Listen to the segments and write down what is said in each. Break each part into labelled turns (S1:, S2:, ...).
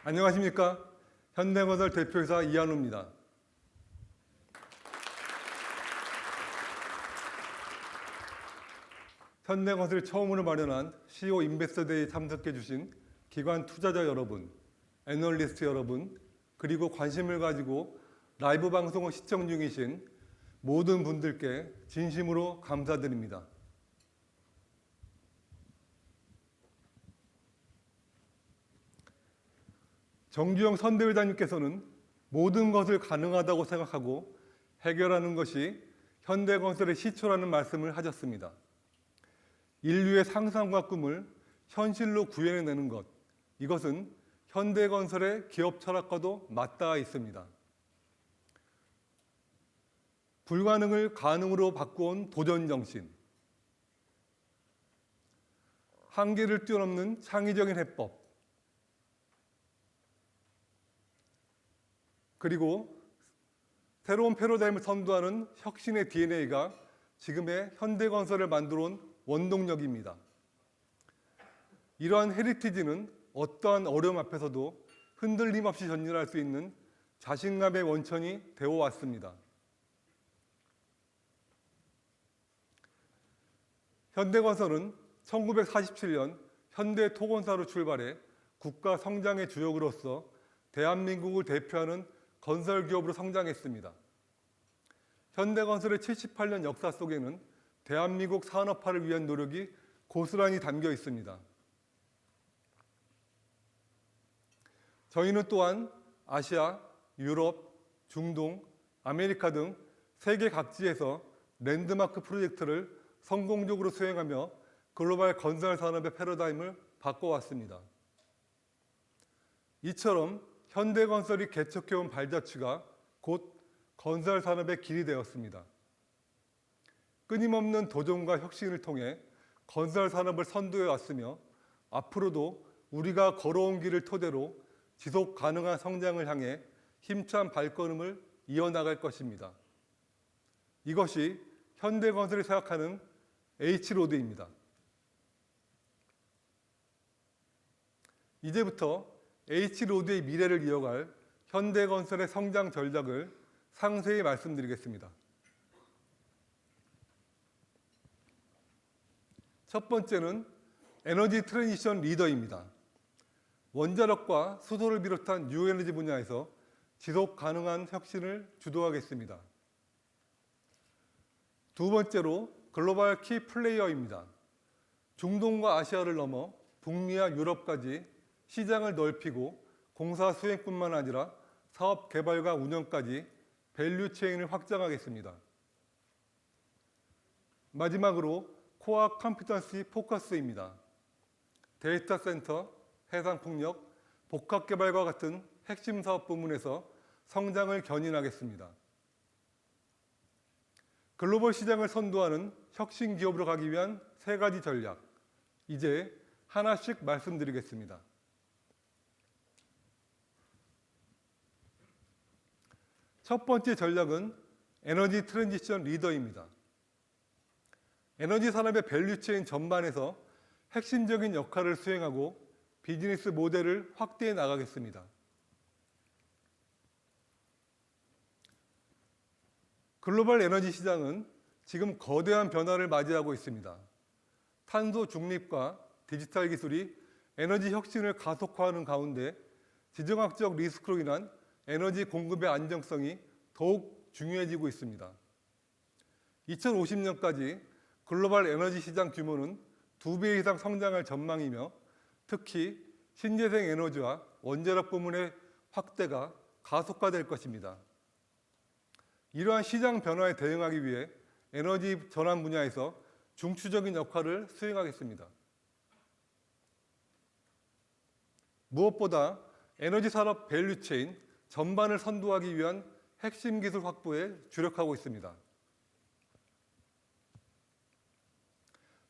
S1: 안녕하십니까? 현대건설 대표이사 이한우입니다. 현대건설이 처음으로 마련한 CEO 인베스터데이에 참석해 주신 기관 투자자 여러분, 애널리스트 여러분, 그리고 관심을 가지고 라이브 방송을 시청 중이신 모든 분들께 진심으로 감사드립니다. 정주영 선대위원장님께서는 모든 것을 가능하다고 생각하고 해결하는 것이 현대건설의 시초라는 말씀을 하셨습니다. 인류의 상상과 꿈을 현실로 구현해내는 것, 이것은 현대건설의 기업 철학과도 맞닿아 있습니다. 불가능을 가능으로 바꾸온 도전정신, 한계를 뛰어넘는 창의적인 해법, 그리고 새로운 패러다임을 선도하는 혁신의 DNA가 지금의 현대건설을 만들어 온 원동력입니다. 이러한 헤리티지는 어떠한 어려움 앞에서도 흔들림 없이 전진할 수 있는 자신감의 원천이 되어왔습니다. 현대건설은 1947년 현대토건사로 출발해 국가 성장의 주역으로서 대한민국을 대표하는 건설기업으로 성장했습니다. 현대건설의 78년 역사 속에는 대한민국 산업화를 위한 노력이 고스란히 담겨 있습니다. 저희는 또한 아시아, 유럽, 중동, 아메리카 등 세계 각지에서 랜드마크 프로젝트를 성공적으로 수행하며 글로벌 건설 산업의 패러다임을 바꿔왔습니다. 이처럼 현대건설이 개척해온 발자취가 곧 건설 산업의 길이 되었습니다. 끊임없는 도전과 혁신을 통해 건설 산업을 선도해 왔으며 앞으로도 우리가 걸어온 길을 토대로 지속 가능한 성장을 향해 힘찬 발걸음을 이어나갈 것입니다. 이것이 현대건설이 생각하는 H로드입니다. 이제부터 H로드의 미래를 이어갈 현대건설의 성장 전략을 상세히 말씀드리겠습니다. 첫 번째는 에너지 트랜지션 리더입니다. 원자력과 수소를 비롯한 뉴에너지 분야에서 지속 가능한 혁신을 주도하겠습니다. 두 번째로 글로벌 키 플레이어입니다. 중동과 아시아를 넘어 북미와 유럽까지 시장을 넓히고 공사 수행뿐만 아니라 사업 개발과 운영까지 밸류 체인을 확장하겠습니다. 마지막으로 코어 컴피턴시 포커스입니다. 데이터 센터, 해상 풍력, 복합 개발과 같은 핵심 사업 부문에서 성장을 견인하겠습니다. 글로벌 시장을 선도하는 혁신 기업으로 가기 위한 세 가지 전략, 이제 하나씩 말씀드리겠습니다. 첫 번째 전략은 에너지 트랜지션 리더입니다. 에너지 산업의 밸류체인 전반에서 핵심적인 역할을 수행하고 비즈니스 모델을 확대해 나가겠습니다. 글로벌 에너지 시장은 지금 거대한 변화를 맞이하고 있습니다. 탄소 중립과 디지털 기술이 에너지 혁신을 가속화하는 가운데 지정학적 리스크로 인한 에너지 공급의 안정성이 더욱 중요해지고 있습니다. 2050년까지 글로벌 에너지 시장 규모는 2배 이상 성장할 전망이며 특히 신재생 에너지와 원자력 부문의 확대가 가속화될 것입니다. 이러한 시장 변화에 대응하기 위해 에너지 전환 분야에서 중추적인 역할을 수행하겠습니다. 무엇보다 에너지 산업 밸류체인 전반을 선도하기 위한 핵심 기술 확보에 주력하고 있습니다.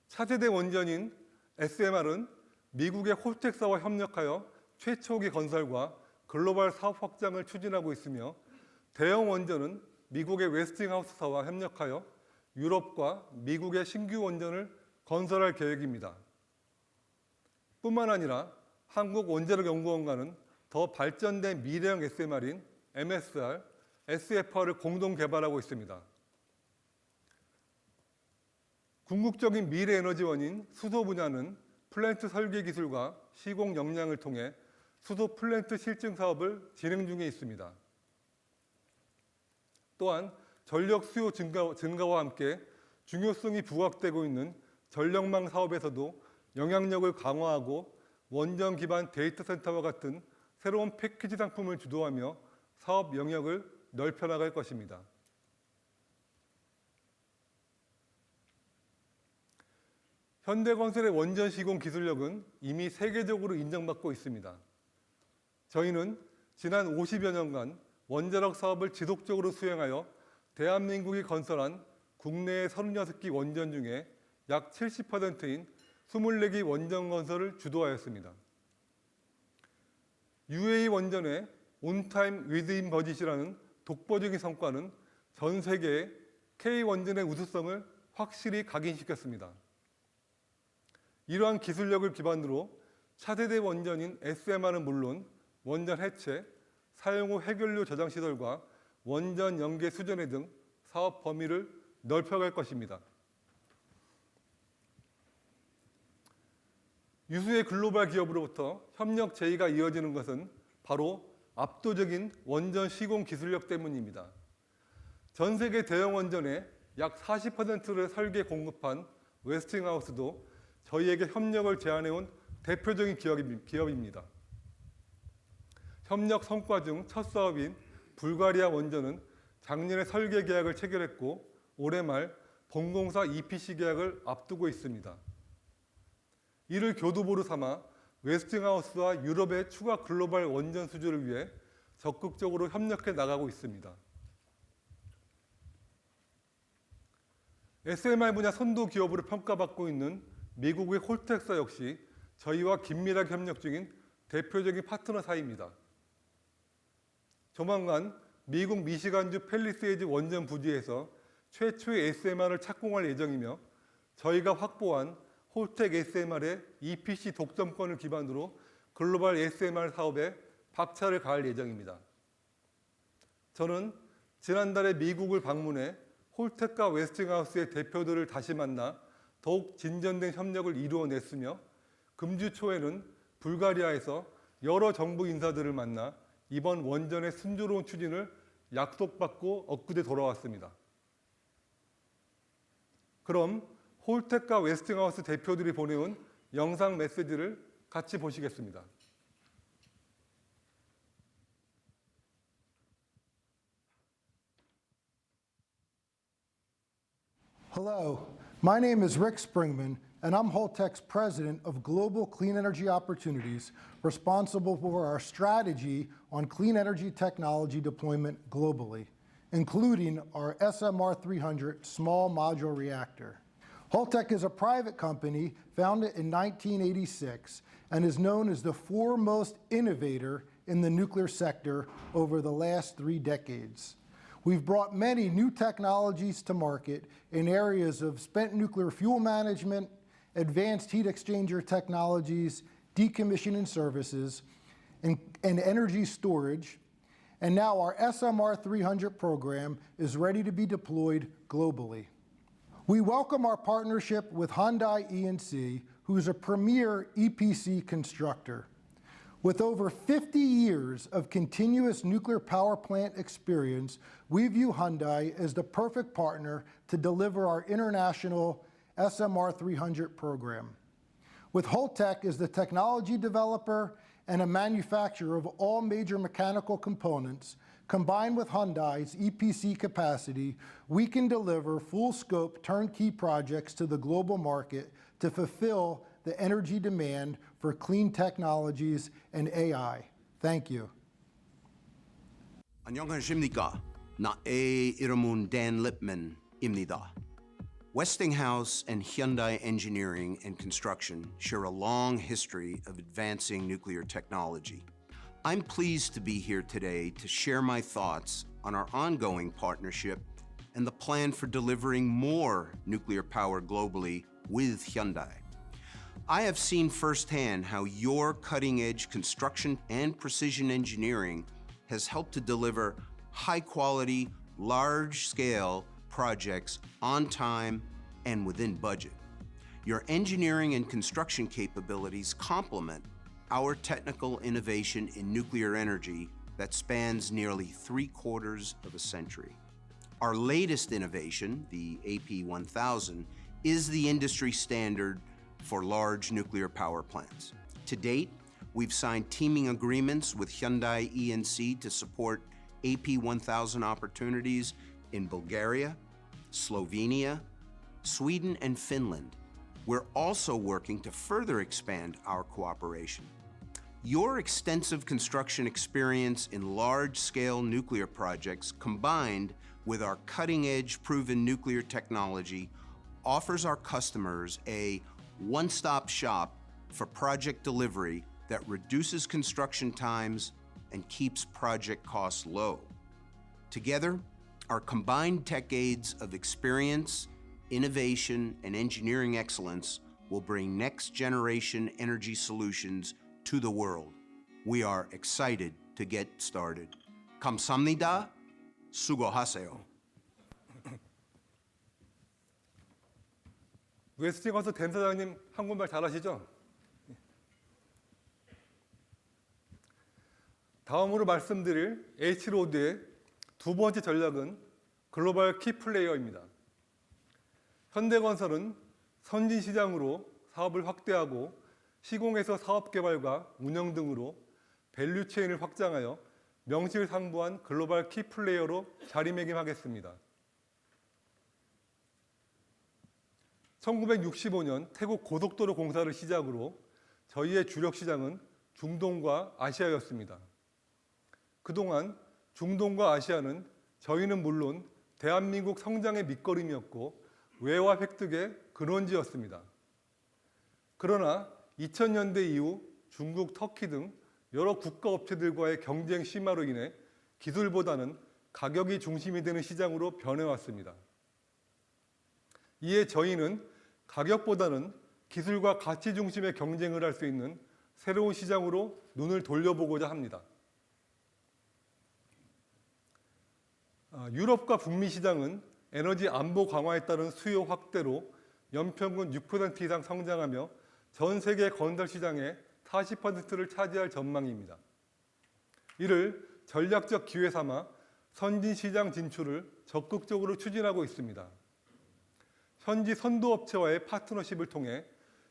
S1: 차세대 원전인 SMR은 미국의 홀텍사와 협력하여 최초기 건설과 글로벌 사업 확장을 추진하고 있으며 대형 원전은 미국의 웨스팅하우스사와 협력하여 유럽과 미국의 신규 원전을 건설할 계획입니다. 뿐만 아니라 한국원자력연구원과는 더 발전된 미래형 SMR인 MSR, SFR을 공동 개발하고 있습니다. 궁극적인 미래 에너지원인 수소 분야는 플랜트 설계 기술과 시공 역량을 통해 수소 플랜트 실증 사업을 진행 중에 있습니다. 또한 전력 수요 증가와 함께 중요성이 부각되고 있는 전력망 사업에서도 영향력을 강화하고 원전 기반 데이터 센터와 같은 새로운 패키지 상품을 주도하며 사업 영역을 넓혀나갈 것입니다. 현대건설의 원전 시공 기술력은 이미 세계적으로 인정받고 있습니다. 저희는 지난 50여 년간 원자력 사업을 지속적으로 수행하여 대한민국이 건설한 국내의 36기 원전 중에 약 70%인 24기 원전 건설을 주도하였습니다. UAE 원전의 온타임 위드인 버짓이라는 독보적인 성과는 전 세계의 K원전의 우수성을 확실히 각인시켰습니다. 이러한 기술력을 기반으로 차세대 원전인 SMR은 물론 원전 해체, 사용 후 해결료 저장 시설과 원전 연계 수전해 등 사업 범위를 넓혀갈 것입니다. 유수의 글로벌 기업으로부터 협력 제의가 이어지는 것은 바로 압도적인 원전 시공 기술력 때문입니다. 전 세계 대형 원전의 약 40%를 설계 공급한 웨스팅하우스도 저희에게 협력을 제안해온 대표적인 기업입니다. 협력 성과 중 첫 사업인 불가리아 원전은 작년에 설계 계약을 체결했고 올해 말 본공사 EPC 계약을 앞두고 있습니다. 이를 교두보로 삼아 웨스팅하우스와 유럽의 추가 글로벌 원전 수주를 위해 적극적으로 협력해 나가고 있습니다. SMR 분야 선도 기업으로 평가받고 있는 미국의 홀텍사 역시 저희와 긴밀하게 협력 중인 대표적인 파트너사입니다. 조만간 미국 미시간주 팰리세이드 원전 부지에서 최초의 SMR을 착공할 예정이며 저희가 확보한 홀텍 SMR의 EPC 독점권을 기반으로 글로벌 SMR 사업에 박차를 가할 예정입니다. 저는 지난달에 미국을 방문해 홀텍과 웨스팅하우스의 대표들을 다시 만나 더욱 진전된 협력을 이루어냈으며 금주 초에는 불가리아에서 여러 정부 인사들을 만나 이번 원전의 순조로운 추진을 약속받고 엊그제 돌아왔습니다. 그럼 홀텍과 웨스팅하우스 대표들이 보내온 영상 메시지를 같이 보시겠습니다.
S2: Hello, my name is Rick Springman, and I'm Holtec's president of Global Clean Energy Opportunities, responsible for our strategy on clean energy technology deployment globally, including our SMR 300 small modular reactor. Holtec is a private company founded in 1986 and is known as the foremost innovator in the nuclear sector over the last 3 decades. We've brought many new technologies to market in areas of spent nuclear fuel management, advanced heat exchanger technologies, decommissioning services, and energy storage. And now our SMR 300 program is ready to be deployed globally. We welcome our partnership with Hyundai E&C, who's a premier EPC constructor. With over 50 years of continuous nuclear power plant experience, we view Hyundai as the perfect partner to deliver our international SMR 300 program. With Holtec as the technology developer and a manufacturer of all major mechanical components, combined with Hyundai's EPC capacity, we can deliver full-scope turnkey projects to the global market to fulfill the energy demand for clean technologies and AI. Thank you.
S3: 안녕하십니까? 나의 이름은 Dan Lipman입니다. Westinghouse and Hyundai Engineering and Construction share a long history of advancing nuclear technology. I'm pleased to be here today to share my thoughts on our ongoing partnership and the plan for delivering more nuclear power globally with Hyundai. I have seen firsthand how your cutting-edge construction and precision engineering has helped to deliver high-quality, large-scale projects on time and within budget. Your engineering and construction capabilities complement our technical innovation in nuclear energy that spans nearly 3/4 of a century. Our latest innovation, the AP1000, is the industry standard for large nuclear power plants. To date, we've signed teaming agreements with Hyundai E&C to support AP1000 opportunities in Bulgaria, Slovenia, Sweden, and Finland. We're also working to further expand our cooperation. Your extensive construction experience in large-scale nuclear projects, combined with our cutting-edge proven nuclear technology, offers our customers a one-stop shop for project delivery that reduces construction times and keeps project costs low. Together, our combined decades of experience, innovation, and engineering excellence will bring next-generation energy solutions to the world. We are excited to get started. 감사합니다. 수고하세요.
S1: 웨스팅하우스 댄 사장님 한국말 잘하시죠? 다음으로 말씀드릴 H로드의 두 번째 전략은 글로벌 키플레이어입니다. 현대건설은 선진 시장으로 사업을 확대하고 시공에서 사업 개발과 운영 등으로 밸류체인을 확장하여 명실상부한 글로벌 키플레이어로 자리매김하겠습니다. 1965년 태국 고속도로 공사를 시작으로 저희의 주력 시장은 중동과 아시아였습니다. 그동안 중동과 아시아는 저희는 물론 대한민국 성장의 밑거름이었고 외화 획득의 근원지였습니다. 그러나 2000년대 이후 중국, 터키 등 여러 국가 업체들과의 경쟁 심화로 인해 기술보다는 가격이 중심이 되는 시장으로 변해왔습니다. 이에 저희는 가격보다는 기술과 가치 중심의 경쟁을 할 수 있는 새로운 시장으로 눈을 돌려보고자 합니다. 유럽과 북미 시장은 에너지 안보 강화에 따른 수요 확대로 연평균 6% 이상 성장하며 전 세계 건설 시장의 40%를 차지할 전망입니다. 이를 전략적 기회 삼아 선진 시장 진출을 적극적으로 추진하고 있습니다. 현지 선도업체와의 파트너십을 통해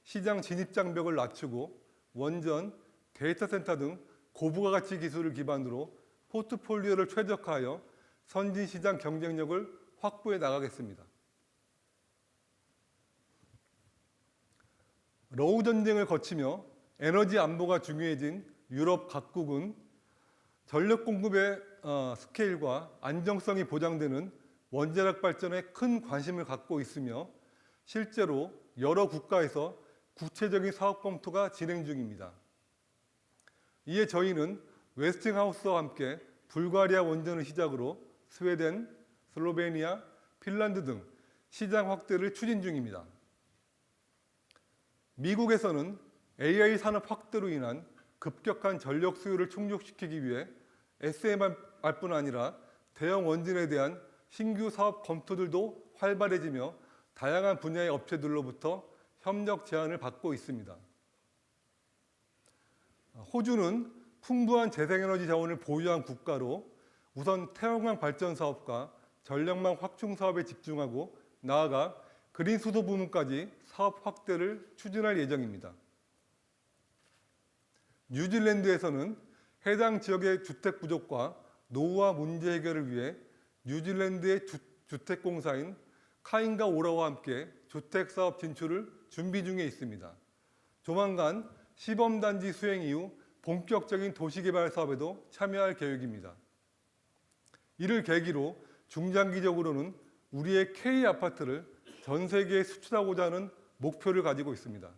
S1: 시장 진입 장벽을 낮추고 원전, 데이터 센터 등 고부가가치 기술을 기반으로 포트폴리오를 최적화하여 선진 시장 경쟁력을 확보해 나가겠습니다. 러우 전쟁을 거치며 에너지 안보가 중요해진 유럽 각국은 전력 공급의 스케일과 안정성이 보장되는 원자력 발전에 큰 관심을 갖고 있으며 실제로 여러 국가에서 구체적인 사업 검토가 진행 중입니다. 이에 저희는 웨스팅하우스와 함께 불가리아 원전을 시작으로 스웨덴, 슬로베니아, 핀란드 등 시장 확대를 추진 중입니다. 미국에서는 AI 산업 확대로 인한 급격한 전력 수요를 충족시키기 위해 SMR뿐 아니라 대형 원전에 대한 신규 사업 검토들도 활발해지며 다양한 분야의 업체들로부터 협력 제안을 받고 있습니다. 호주는 풍부한 재생에너지 자원을 보유한 국가로 우선 태양광 발전 사업과 전력망 확충 사업에 집중하고 나아가 그린 수소 부문까지 사업 확대를 추진할 예정입니다. 뉴질랜드에서는 해당 지역의 주택 부족과 노후화 문제 해결을 위해 뉴질랜드의 주택공사인 카인가 오라와 함께 주택사업 진출을 준비 중에 있습니다. 조만간 시범단지 수행 이후 본격적인 도시개발 사업에도 참여할 계획입니다. 이를 계기로 중장기적으로는 우리의 K아파트를 전 세계에 수출하고자 하는 목표를 가지고 있습니다.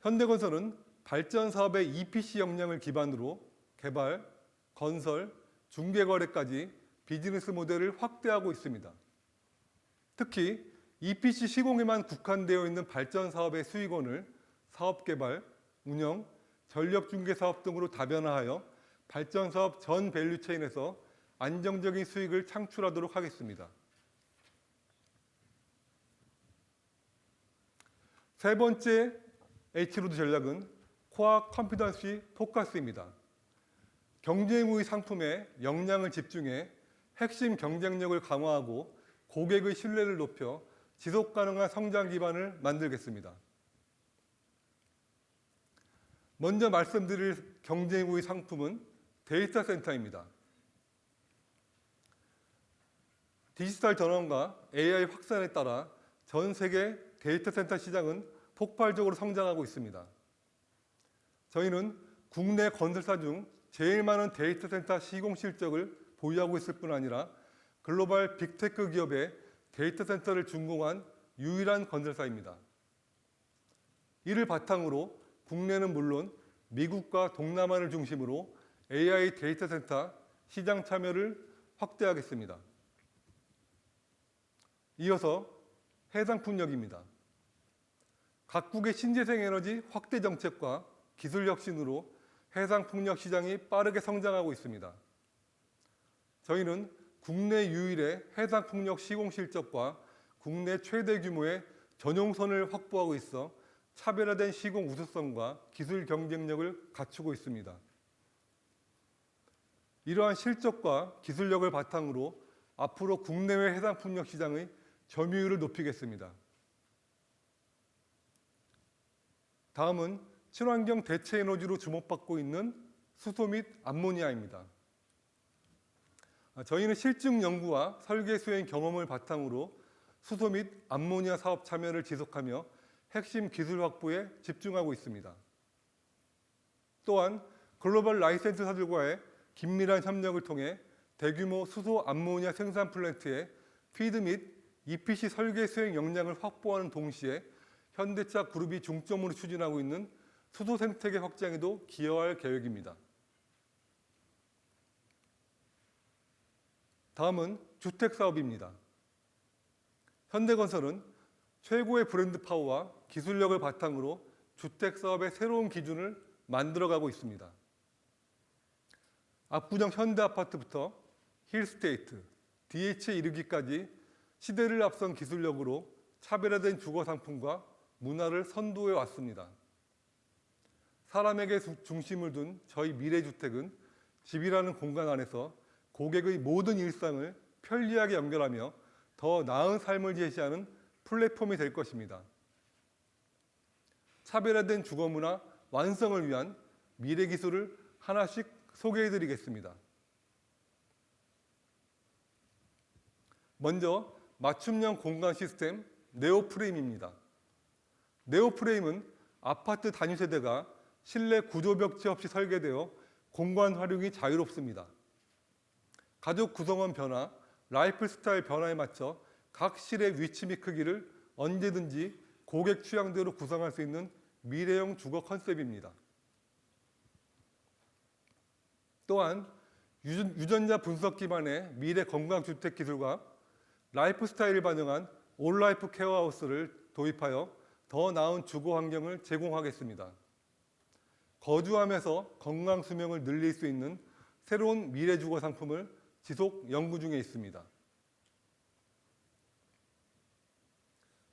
S1: 현대건설은 발전 사업의 EPC 역량을 기반으로 개발, 건설, 중개거래까지 비즈니스 모델을 확대하고 있습니다. 특히 EPC 시공에만 국한되어 있는 발전 사업의 수익원을 사업 개발, 운영, 전력 중개 사업 등으로 다변화하여 발전 사업 전 밸류 체인에서 안정적인 수익을 창출하도록 하겠습니다. 세 번째 H로드 전략은 코어 컴피던시 포커스입니다. 경쟁 우위 상품에 역량을 집중해 핵심 경쟁력을 강화하고 고객의 신뢰를 높여 지속 가능한 성장 기반을 만들겠습니다. 먼저 말씀드릴 경쟁 우위 상품은 데이터 센터입니다. 디지털 전환과 AI 확산에 따라 전 세계 데이터 센터 시장은 폭발적으로 성장하고 있습니다. 저희는 국내 건설사 중 제일 많은 데이터 센터 시공 실적을 보유하고 있을 뿐 아니라 글로벌 빅테크 기업의 데이터 센터를 준공한 유일한 건설사입니다. 이를 바탕으로 국내는 물론 미국과 동남아를 중심으로 AI 데이터 센터 시장 참여를 확대하겠습니다. 이어서 해상풍력입니다. 각국의 신재생 에너지 확대 정책과 기술 혁신으로 해상풍력 시장이 빠르게 성장하고 있습니다. 저희는 국내 유일의 해상풍력 시공 실적과 국내 최대 규모의 전용선을 확보하고 있어 차별화된 시공 우수성과 기술 경쟁력을 갖추고 있습니다. 이러한 실적과 기술력을 바탕으로 앞으로 국내외 해상풍력 시장의 점유율을 높이겠습니다. 다음은 친환경 대체 에너지로 주목받고 있는 수소 및 암모니아입니다. 저희는 실증 연구와 설계 수행 경험을 바탕으로 수소 및 암모니아 사업 참여를 지속하며 핵심 기술 확보에 집중하고 있습니다. 또한 글로벌 라이센스사들과의 긴밀한 협력을 통해 대규모 수소 암모니아 생산 플랜트의 피드 및 EPC 설계 수행 역량을 확보하는 동시에 현대차 그룹이 중점으로 추진하고 있는 수소 생태계 확장에도 기여할 계획입니다. 다음은 주택 사업입니다. 현대건설은 최고의 브랜드 파워와 기술력을 바탕으로 주택 사업의 새로운 기준을 만들어가고 있습니다. 압구정 현대아파트부터 힐스테이트, DH에 이르기까지 시대를 앞선 기술력으로 차별화된 주거 상품과 문화를 선도해 왔습니다. 사람에게 중심을 둔 저희 미래주택은 집이라는 공간 안에서 고객의 모든 일상을 편리하게 연결하며 더 나은 삶을 제시하는 플랫폼이 될 것입니다. 차별화된 주거 문화 완성을 위한 미래 기술을 하나씩 소개해 드리겠습니다. 먼저 맞춤형 공간 시스템 네오프레임입니다. 네오프레임은 아파트 단위 세대가 실내 구조 벽체 없이 설계되어 공간 활용이 자유롭습니다. 가족 구성원 변화, 라이프 스타일 변화에 맞춰 각 실의 위치 및 크기를 언제든지 고객 취향대로 구성할 수 있는 미래형 주거 컨셉입니다. 또한 유전자 분석 기반의 미래 건강주택 기술과 라이프 스타일을 반영한 올라이프 케어하우스를 도입하여 더 나은 주거 환경을 제공하겠습니다. 거주하면서 건강 수명을 늘릴 수 있는 새로운 미래 주거 상품을 지속 연구 중에 있습니다.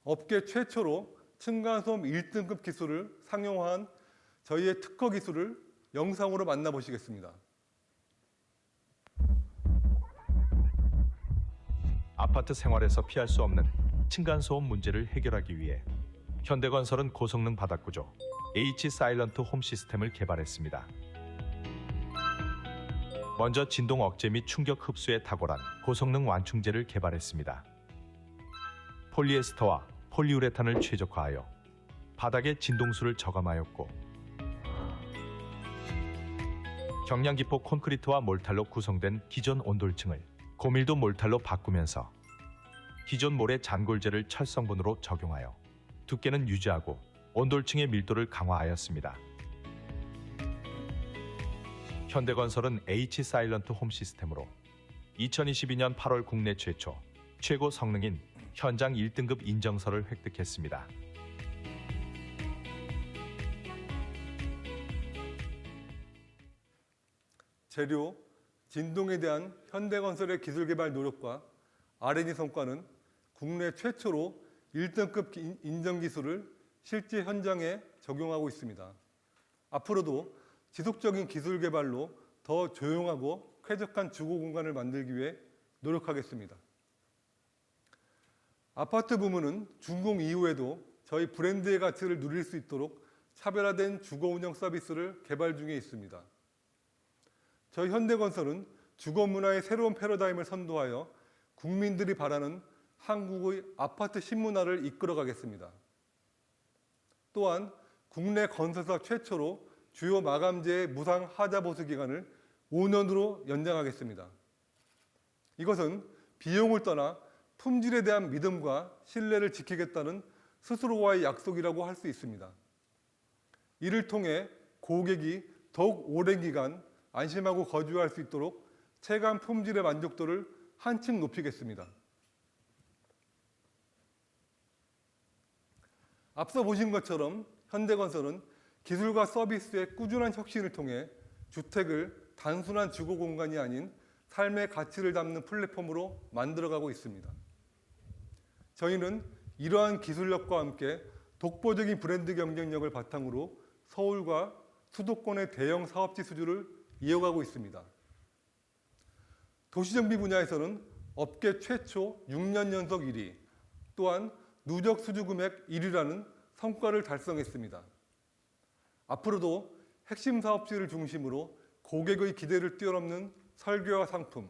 S1: 업계 최초로 층간소음 1등급 기술을 상용화한 저희의 특허 기술을 영상으로 만나보시겠습니다.
S4: 아파트 생활에서 피할 수 없는 층간소음 문제를 해결하기 위해 현대건설은 고성능 바닥구조 H 사일런트 홈 시스템을 개발했습니다. 먼저 진동 억제 및 충격 흡수에 탁월한 고성능 완충제를 개발했습니다. 폴리에스터와 폴리우레탄을 최적화하여 바닥의 진동수를 저감하였고, 경량기포 콘크리트와 몰탈로 구성된 기존 온돌층을 고밀도 몰탈로 바꾸면서 기존 몰의 잔골재를 철성분으로 적용하여 두께는 유지하고 온돌층의 밀도를 강화하였습니다. 현대건설은 H 사일런트 홈 시스템으로 2022년 8월 국내 최초 최고 성능인 현장 1등급 인정서를 획득했습니다.
S1: 재료, 진동에 대한 현대건설의 기술개발 노력과 R&D 성과는 국내 최초로 1등급 인정기술을 실제 현장에 적용하고 있습니다. 앞으로도 지속적인 기술 개발로 더 조용하고 쾌적한 주거 공간을 만들기 위해 노력하겠습니다. 아파트 부문은 준공 이후에도 저희 브랜드의 가치를 누릴 수 있도록 차별화된 주거 운영 서비스를 개발 중에 있습니다. 저희 현대건설은 주거 문화의 새로운 패러다임을 선도하여 국민들이 바라는 한국의 아파트 신문화를 이끌어가겠습니다. 또한 국내 건설사 최초로 주요 마감재의 무상 하자 보수 기간을 5년으로 연장하겠습니다. 이것은 비용을 떠나 품질에 대한 믿음과 신뢰를 지키겠다는 스스로와의 약속이라고 할 수 있습니다. 이를 통해 고객이 더욱 오랜 기간 안심하고 거주할 수 있도록 체감 품질의 만족도를 한층 높이겠습니다. 앞서 보신 것처럼 현대건설은 기술과 서비스의 꾸준한 혁신을 통해 주택을 단순한 주거 공간이 아닌 삶의 가치를 담는 플랫폼으로 만들어가고 있습니다. 저희는 이러한 기술력과 함께 독보적인 브랜드 경쟁력을 바탕으로 서울과 수도권의 대형 사업지 수주를 이어가고 있습니다. 도시정비 분야에서는 업계 최초 6년 연속 1위, 또한 누적 수주 금액 1위라는 성과를 달성했습니다. 앞으로도 핵심 사업지를 중심으로 고객의 기대를 뛰어넘는 설계와 상품,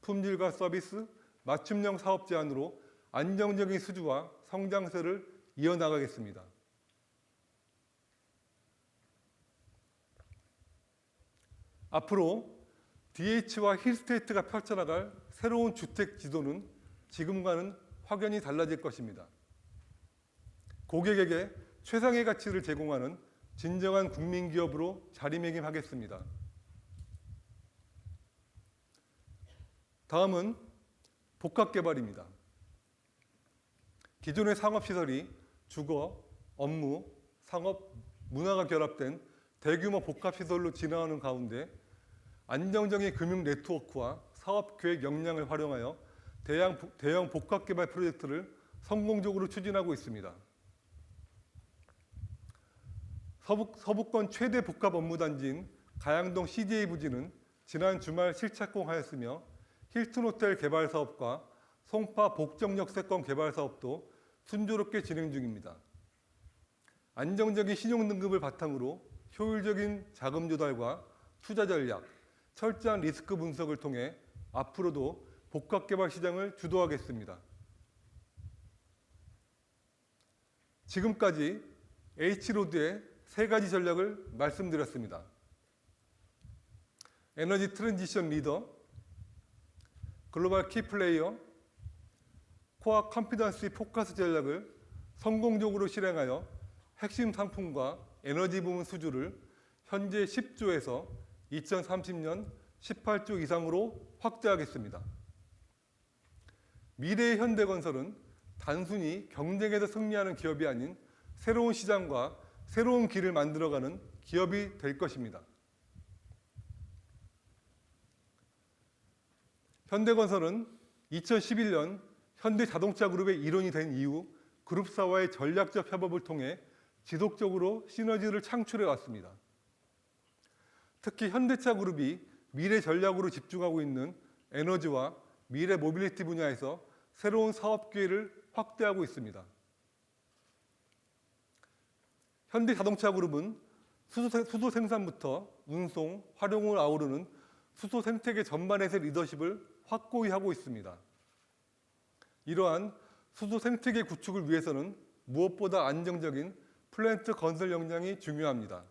S1: 품질과 서비스, 맞춤형 사업 제안으로 안정적인 수주와 성장세를 이어나가겠습니다. 앞으로 DH와 힐스테이트가 펼쳐나갈 새로운 주택 지도는 지금과는 확연히 달라질 것입니다. 고객에게 최상의 가치를 제공하는 진정한 국민기업으로 자리매김하겠습니다. 다음은 복합개발입니다. 기존의 상업시설이 주거, 업무, 상업, 문화가 결합된 대규모 복합시설로 진화하는 가운데 안정적인 금융 네트워크와 사업계획 역량을 활용하여 대형 복합개발 프로젝트를 성공적으로 추진하고 있습니다. 서부권 최대 복합 업무단지인 가양동 CJ 부지는 지난 주말 실착공하였으며 힐튼호텔 개발 사업과 송파 복정역세권 개발 사업도 순조롭게 진행 중입니다. 안정적인 신용등급을 바탕으로 효율적인 자금 조달과 투자 전략, 철저한 리스크 분석을 통해 앞으로도 복합개발 시장을 주도하겠습니다. 지금까지 H로드의 세 가지 전략을 말씀드렸습니다. 에너지 트랜지션 리더, 글로벌 키플레이어, 코어 컴피던시 포커스 전략을 성공적으로 실행하여 핵심 상품과 에너지 부문 수주를 현재 10조에서 2030년 18조 이상으로 확대하겠습니다. 미래의 현대건설은 단순히 경쟁에서 승리하는 기업이 아닌 새로운 시장과 새로운 길을 만들어가는 기업이 될 것입니다. 현대건설은 2011년 현대자동차그룹의 일원이 된 이후 그룹사와의 전략적 협업을 통해 지속적으로 시너지를 창출해 왔습니다. 특히 현대차그룹이 미래 전략으로 집중하고 있는 에너지와 미래 모빌리티 분야에서 새로운 사업 기회를 확대하고 있습니다. 현대자동차그룹은 수소 생산부터 운송, 활용을 아우르는 수소 생태계 전반에서의 리더십을 확고히 하고 있습니다. 이러한 수소 생태계 구축을 위해서는 무엇보다 안정적인 플랜트 건설 역량이 중요합니다.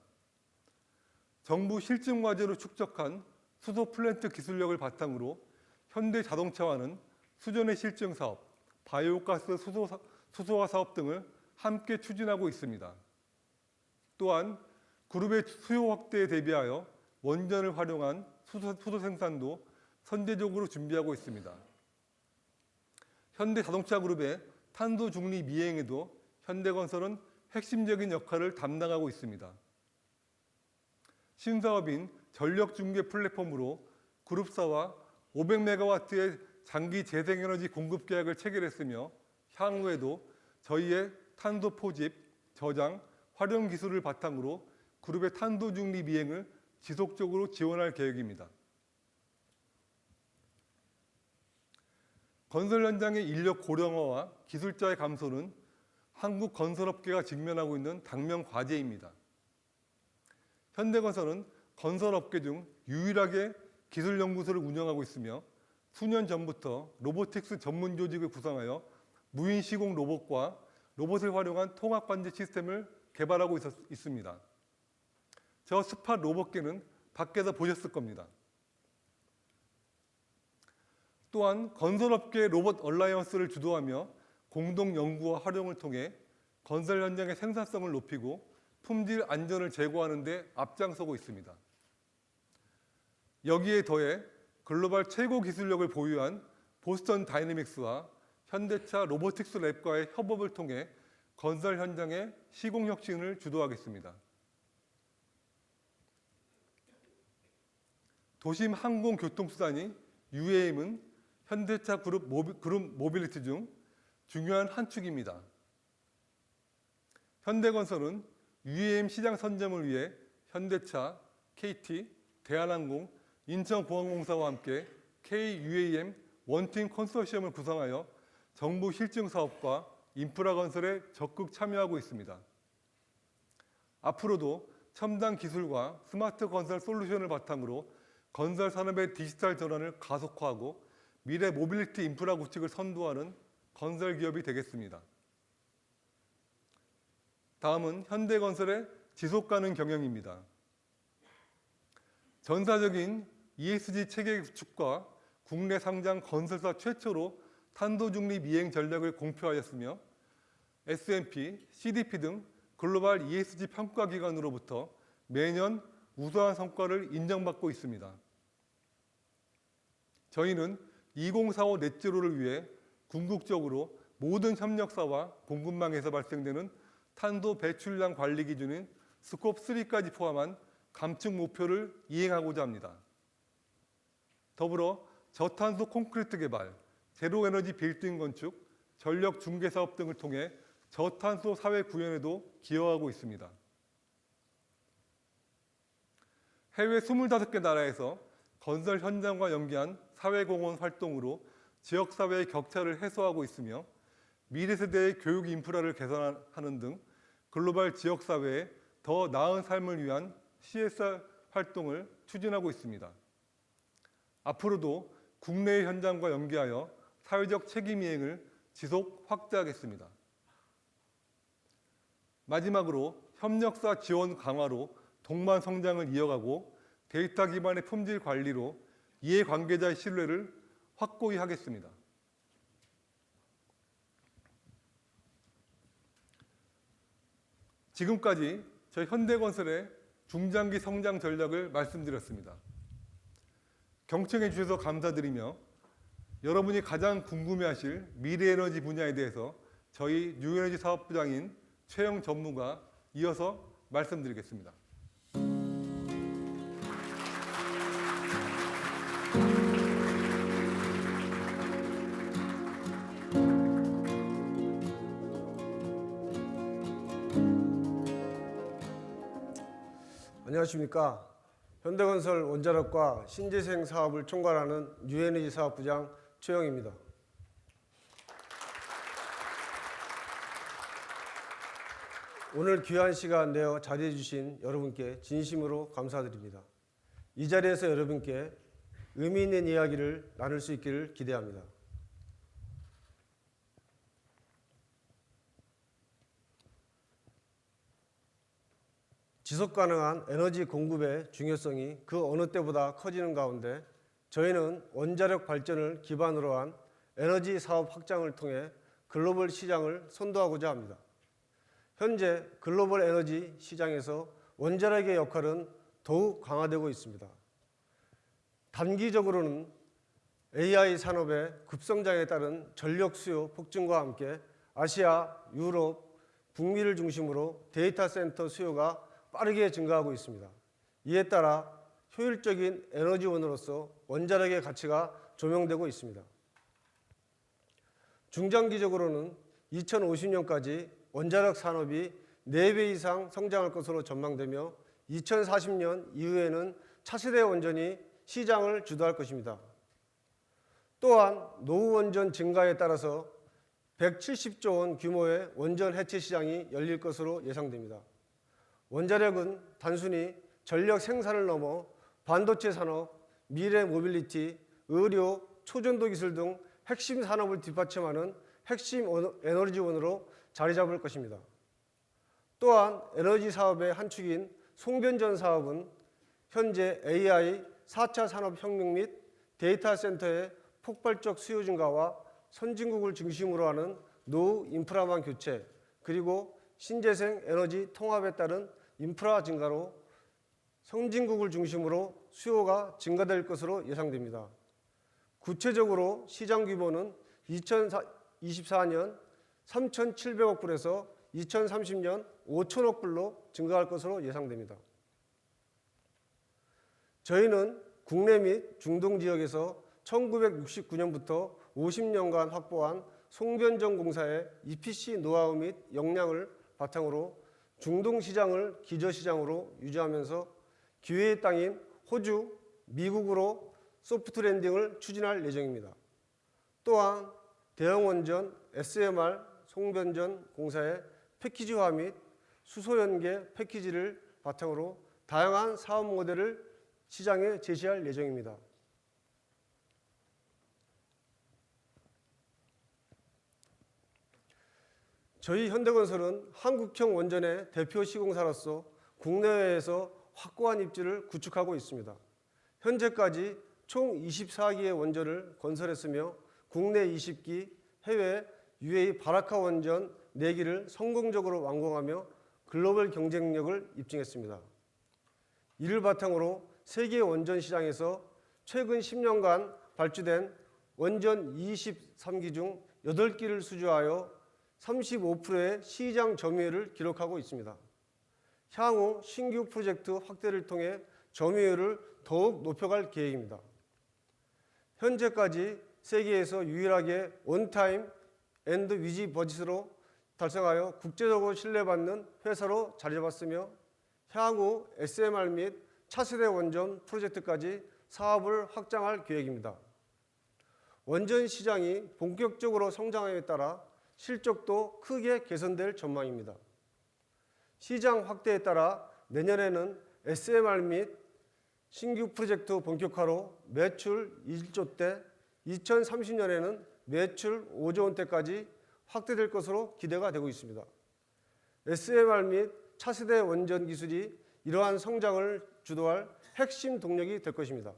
S1: 정부 실증 과제로 축적한 수소 플랜트 기술력을 바탕으로 현대자동차와는 수전의 실증 사업, 바이오가스 수소화 사업 등을 함께 추진하고 있습니다. 또한 그룹의 수요 확대에 대비하여 원전을 활용한 수소 생산도 선제적으로 준비하고 있습니다. 현대자동차그룹의 탄소 중립 이행에도 현대건설은 핵심적인 역할을 담당하고 있습니다. 신사업인 전력중개 플랫폼으로 그룹사와 500메가와트의 장기 재생에너지 공급 계약을 체결했으며 향후에도 저희의 탄소 포집, 저장, 활용 기술을 바탕으로 그룹의 탄소 중립 이행을 지속적으로 지원할 계획입니다. 건설 현장의 인력 고령화와 기술자의 감소는 한국 건설업계가 직면하고 있는 당면 과제입니다. 현대건설은 건설업계 중 유일하게 기술연구소를 운영하고 있으며 수년 전부터 로보틱스 전문 조직을 구성하여 무인 시공 로봇과 로봇을 활용한 통합 관제 시스템을 개발하고 있습니다. 저 스팟 로봇계는 밖에서 보셨을 겁니다. 또한 건설업계 로봇 얼라이언스를 주도하며 공동 연구와 활용을 통해 건설 현장의 생산성을 높이고 품질 안전을 제고하는 데 앞장서고 있습니다. 여기에 더해 글로벌 최고 기술력을 보유한 보스턴 다이내믹스와 현대차 로보틱스 랩과의 협업을 통해 건설 현장의 시공 혁신을 주도하겠습니다. 도심 항공교통수단인 UAM은 현대차 그룹 모빌리티 중 중요한 한 축입니다. 현대건설은 UAM 시장 선점을 위해 현대차, KT, 대한항공, 인천공항공사와 함께 KUAM 원팀 컨소시엄을 구성하여 정부 실증 사업과 인프라 건설에 적극 참여하고 있습니다. 앞으로도 첨단 기술과 스마트 건설 솔루션을 바탕으로 건설 산업의 디지털 전환을 가속화하고 미래 모빌리티 인프라 구축을 선도하는 건설 기업이 되겠습니다. 다음은 현대건설의 지속가능 경영입니다. 전사적인 ESG 체계 구축과 국내 상장 건설사 최초로 탄소 중립 이행 전략을 공표하였으며 S&P, CDP 등 글로벌 ESG 평가 기관으로부터 매년 우수한 성과를 인정받고 있습니다. 저희는 2045 넷제로를 위해 궁극적으로 모든 협력사와 공급망에서 발생되는 탄소 배출량 관리 기준인 스콥 3까지 포함한 감축 목표를 이행하고자 합니다. 더불어 저탄소 콘크리트 개발, 제로 에너지 빌딩 건축, 전력 중개 사업 등을 통해 저탄소 사회 구현에도 기여하고 있습니다. 해외 25개 나라에서 건설 현장과 연계한 사회공헌 활동으로 지역사회의 격차를 해소하고 있으며 미래 세대의 교육 인프라를 개선하는 등 글로벌 지역사회에 더 나은 삶을 위한 CSR 활동을 추진하고 있습니다. 앞으로도 국내의 현장과 연계하여 사회적 책임 이행을 지속 확대하겠습니다. 마지막으로 협력사 지원 강화로 동반 성장을 이어가고 데이터 기반의 품질 관리로 이해관계자의 신뢰를 확고히 하겠습니다. 지금까지 저희 현대건설의 중장기 성장 전략을 말씀드렸습니다. 경청해 주셔서 감사드리며 여러분이 가장 궁금해하실 미래에너지 분야에 대해서 저희 뉴에너지 사업부장인 최영 전무가 이어서 말씀드리겠습니다.
S5: 안녕하십니까. 현대건설 원자력과 신재생 사업을 총괄하는 뉴에너지 사업부장 최영입니다. 오늘 귀한 시간 내어 자리해 주신 여러분께 진심으로 감사드립니다. 이 자리에서 여러분께 의미 있는 이야기를 나눌 수 있기를 기대합니다. 지속가능한 에너지 공급의 중요성이 그 어느 때보다 커지는 가운데 저희는 원자력 발전을 기반으로 한 에너지 사업 확장을 통해 글로벌 시장을 선도하고자 합니다. 현재 글로벌 에너지 시장에서 원자력의 역할은 더욱 강화되고 있습니다. 단기적으로는 AI 산업의 급성장에 따른 전력 수요 폭증과 함께 아시아, 유럽, 북미를 중심으로 데이터 센터 수요가 빠르게 증가하고 있습니다. 이에 따라 효율적인 에너지원으로서 원자력의 가치가 조명되고 있습니다. 중장기적으로는 2050년까지 원자력 산업이 4배 이상 성장할 것으로 전망되며 2040년 이후에는 차세대 원전이 시장을 주도할 것입니다. 또한 노후 원전 증가에 따라서 170조 원 규모의 원전 해체 시장이 열릴 것으로 예상됩니다. 원자력은 단순히 전력 생산을 넘어 반도체 산업, 미래 모빌리티, 의료, 초전도 기술 등 핵심 산업을 뒷받침하는 핵심 에너지원으로 자리 잡을 것입니다. 또한 에너지 사업의 한 축인 송변전 사업은 현재 AI 4차 산업혁명 및 데이터 센터의 폭발적 수요 증가와 선진국을 중심으로 하는 노후 인프라망 교체, 그리고 신재생 에너지 통합에 따른 인프라 증가로 선진국을 중심으로 수요가 증가될 것으로 예상됩니다. 구체적으로 시장 규모는 2024년 3,700억 불에서 2030년 5천억 불로 증가할 것으로 예상됩니다. 저희는 국내 및 중동 지역에서 1969년부터 50년간 확보한 송변전 공사의 EPC 노하우 및 역량을 바탕으로 중동 시장을 기저 시장으로 유지하면서 기회의 땅인 호주, 미국으로 소프트 랜딩을 추진할 예정입니다. 또한 대형 원전 SMR 송변전 공사의 패키지화 및 수소 연계 패키지를 바탕으로 다양한 사업 모델을 시장에 제시할 예정입니다. 저희 현대건설은 한국형 원전의 대표 시공사로서 국내외에서 확고한 입지를 구축하고 있습니다. 현재까지 총 24기의 원전을 건설했으며 국내 20기, 해외 UAE 바라카 원전 4기를 성공적으로 완공하며 글로벌 경쟁력을 입증했습니다. 이를 바탕으로 세계 원전 시장에서 최근 10년간 발주된 원전 23기 중 8기를 수주하여 35%의 시장 점유율을 기록하고 있습니다. 향후 신규 프로젝트 확대를 통해 점유율을 더욱 높여갈 계획입니다. 현재까지 세계에서 유일하게 온타임 앤드 위지 버짓으로 달성하여 국제적으로 신뢰받는 회사로 자리 잡았으며 향후 SMR 및 차세대 원전 프로젝트까지 사업을 확장할 계획입니다. 원전 시장이 본격적으로 성장함에 따라 실적도 크게 개선될 전망입니다. 시장 확대에 따라 내년에는 SMR 및 신규 프로젝트 본격화로 매출 1조대, 2030년에는 매출 5조 원대까지 확대될 것으로 기대가 되고 있습니다. SMR 및 차세대 원전 기술이 이러한 성장을 주도할 핵심 동력이 될 것입니다.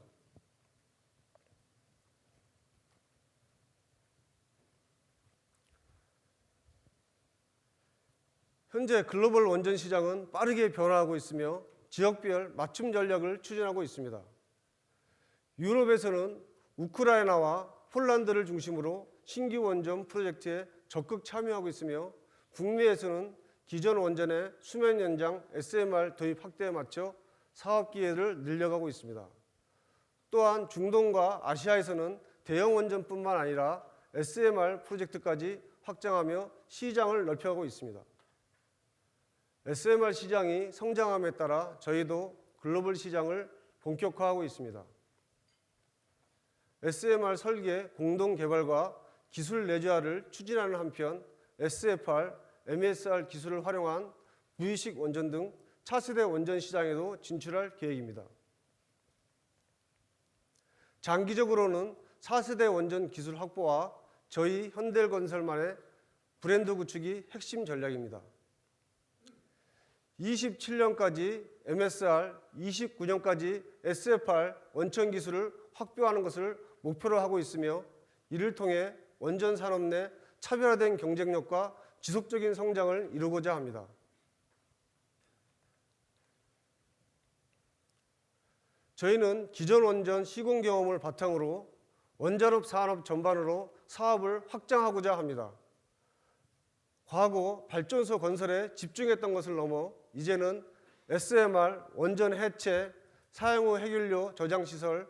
S5: 현재 글로벌 원전 시장은 빠르게 변화하고 있으며 지역별 맞춤 전략을 추진하고 있습니다. 유럽에서는 우크라이나와 폴란드를 중심으로 신규 원전 프로젝트에 적극 참여하고 있으며 북미에서는 기존 원전의 수명 연장 SMR 도입 확대에 맞춰 사업 기회를 늘려가고 있습니다. 또한 중동과 아시아에서는 대형 원전뿐만 아니라 SMR 프로젝트까지 확장하며 시장을 넓혀가고 있습니다. SMR 시장이 성장함에 따라 저희도 글로벌 시장을 본격화하고 있습니다. SMR 설계 공동 개발과 기술 내재화를 추진하는 한편 SFR, MSR 기술을 활용한 V식 원전 등 차세대 원전 시장에도 진출할 계획입니다. 장기적으로는 4세대 원전 기술 확보와 저희 현대건설만의 브랜드 구축이 핵심 전략입니다. 27년까지 MSR, 29년까지 SFR 원천 기술을 확보하는 것을 목표로 하고 있으며 이를 통해 원전 산업 내 차별화된 경쟁력과 지속적인 성장을 이루고자 합니다. 저희는 기존 원전 시공 경험을 바탕으로 원자력 산업 전반으로 사업을 확장하고자 합니다. 과거 발전소 건설에 집중했던 것을 넘어 이제는 SMR, 원전 해체, 사용 후 핵연료 저장 시설,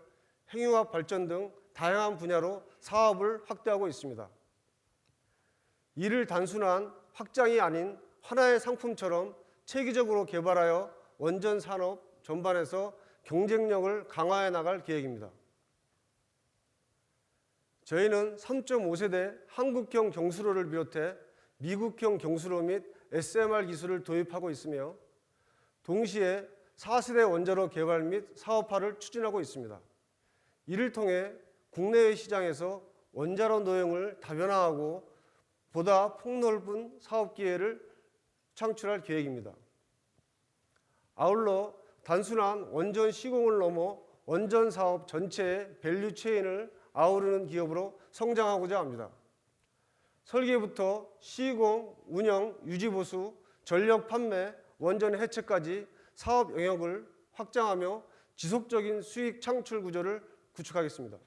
S5: 핵융합 발전 등 다양한 분야로 사업을 확대하고 있습니다. 이를 단순한 확장이 아닌 하나의 상품처럼 체계적으로 개발하여 원전 산업 전반에서 경쟁력을 강화해 나갈 계획입니다. 저희는 3.5세대 한국형 경수로를 비롯해 미국형 경수로 및 SMR 기술을 도입하고 있으며 동시에 4세대 원자로 개발 및 사업화를 추진하고 있습니다. 이를 통해 국내외 시장에서 원자로 노용을 다변화하고 보다 폭넓은 사업 기회를 창출할 계획입니다. 아울러 단순한 원전 시공을 넘어 원전 사업 전체의 밸류 체인을 아우르는 기업으로 성장하고자 합니다. 설계부터 시공, 운영, 유지 보수, 전력 판매, 원전 해체까지 사업 영역을 확장하며 지속적인 수익 창출 구조를 구축하겠습니다.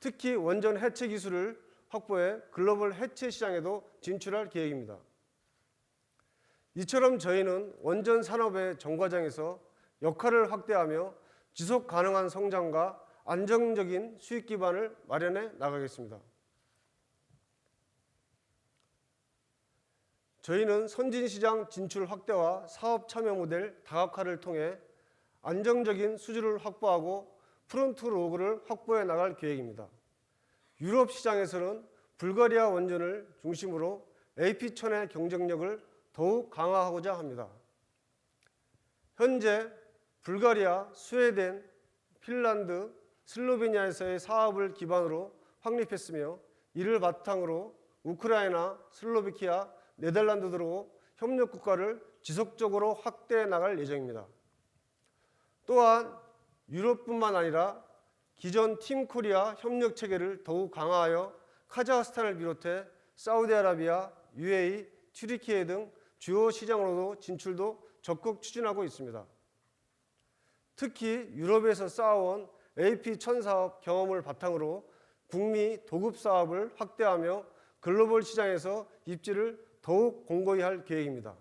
S5: 특히 원전 해체 기술을 확보해 글로벌 해체 시장에도 진출할 계획입니다. 이처럼 저희는 원전 산업의 정과장에서 역할을 확대하며 지속 가능한 성장과 안정적인 수익 기반을 마련해 나가겠습니다. 저희는 선진시장 진출 확대와 사업 참여 모델 다각화를 통해 안정적인 수주를 확보하고 프론트 로그를 확보해 나갈 계획입니다. 유럽 시장에서는 불가리아 원전을 중심으로 AP천의 경쟁력을 더욱 강화하고자 합니다. 현재 불가리아, 스웨덴, 핀란드, 슬로베니아에서의 사업을 기반으로 확립했으며 이를 바탕으로 우크라이나, 슬로베키아, 네덜란드 등으로 협력 국가를 지속적으로 확대해 나갈 예정입니다. 또한 유럽뿐만 아니라 기존 팀 코리아 협력 체계를 더욱 강화하여 카자흐스탄을 비롯해 사우디아라비아, UAE, 튀르키예 등 주요 시장으로도 진출도 적극 추진하고 있습니다. 특히 유럽에서 쌓아온 AP1000 사업 경험을 바탕으로 북미 도급 사업을 확대하며 글로벌 시장에서 입지를 더욱 공고히 할 계획입니다.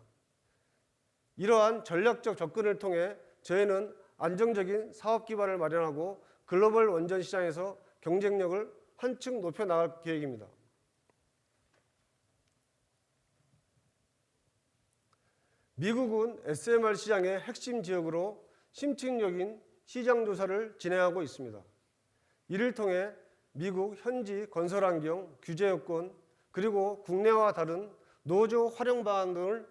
S5: 이러한 전략적 접근을 통해 저희는 안정적인 사업 기반을 마련하고 글로벌 원전 시장에서 경쟁력을 한층 높여 나갈 계획입니다. 미국은 SMR 시장의 핵심 지역으로 심층적인 시장 조사를 진행하고 있습니다. 이를 통해 미국 현지 건설 환경, 규제 요건, 그리고 국내와 다른 노조 활용 방안 등을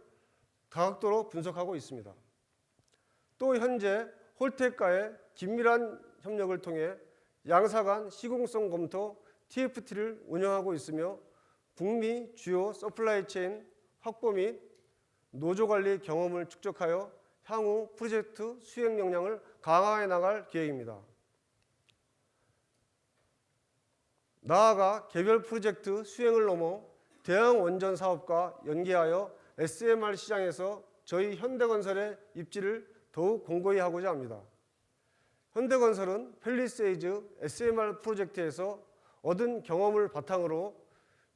S5: 다각도로 분석하고 있습니다. 또 현재 홀텍과의 긴밀한 협력을 통해 양사 간 시공성 검토 TFT를 운영하고 있으며 북미 주요 서플라이 체인 확보 및 노조 관리 경험을 축적하여 향후 프로젝트 수행 역량을 강화해 나갈 계획입니다. 나아가 개별 프로젝트 수행을 넘어 대형 원전 사업과 연계하여 SMR 시장에서 저희 현대건설의 입지를 더욱 공고히 하고자 합니다. 현대건설은 팰리세이즈 SMR 프로젝트에서 얻은 경험을 바탕으로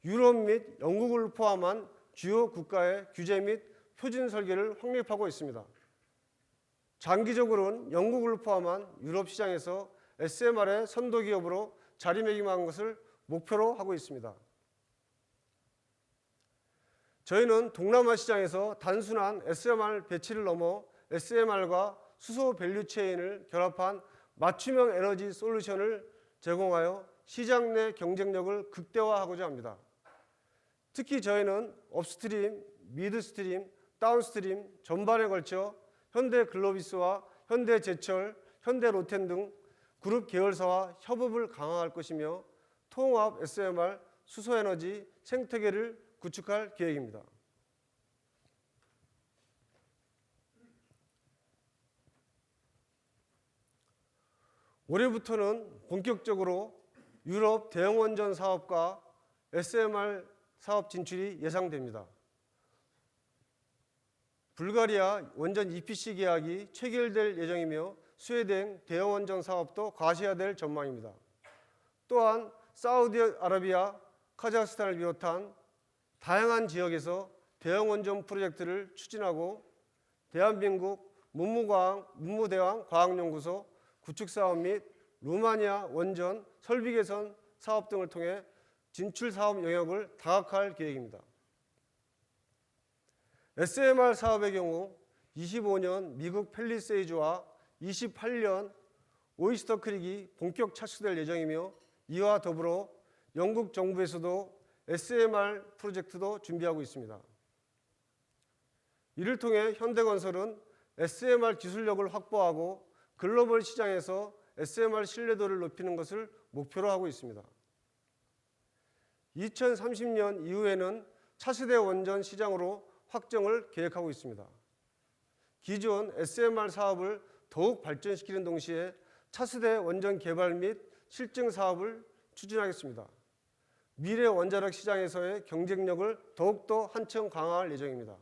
S5: 유럽 및 영국을 포함한 주요 국가의 규제 및 표준 설계를 확립하고 있습니다. 장기적으로는 영국을 포함한 유럽 시장에서 SMR의 선도 기업으로 자리매김하는 것을 목표로 하고 있습니다. 저희는 동남아 시장에서 단순한 SMR 배치를 넘어 SMR과 수소 밸류 체인을 결합한 맞춤형 에너지 솔루션을 제공하여 시장 내 경쟁력을 극대화하고자 합니다. 특히 저희는 업스트림, 미드스트림, 다운스트림 전반에 걸쳐 현대글로비스와 현대제철, 현대로텐 등 그룹 계열사와 협업을 강화할 것이며 통합 SMR, 수소에너지, 생태계를 구축할 계획입니다. 올해부터는 본격적으로 유럽 대형 원전 사업과 SMR 사업 진출이 예상됩니다. 불가리아 원전 EPC 계약이 체결될 예정이며 스웨덴 대형 원전 사업도 가시화될 전망입니다. 또한 사우디아라비아, 카자흐스탄을 비롯한 다양한 지역에서 대형 원전 프로젝트를 추진하고 대한민국 문무대왕 과학연구소 구축 사업 및 루마니아 원전 설비 개선 사업 등을 통해 진출 사업 영역을 다각화할 계획입니다. SMR 사업의 경우 25년 미국 팰리세이즈와 28년 오이스터 크릭이 본격 착수될 예정이며 이와 더불어 영국 정부에서도 SMR 프로젝트도 준비하고 있습니다. 이를 통해 현대건설은 SMR 기술력을 확보하고 글로벌 시장에서 SMR 신뢰도를 높이는 것을 목표로 하고 있습니다. 2030년 이후에는 차세대 원전 시장으로 확정을 계획하고 있습니다. 기존 SMR 사업을 더욱 발전시키는 동시에 차세대 원전 개발 및 실증 사업을 추진하겠습니다. 미래 원자력 시장에서의 경쟁력을 더욱더 한층 강화할 예정입니다.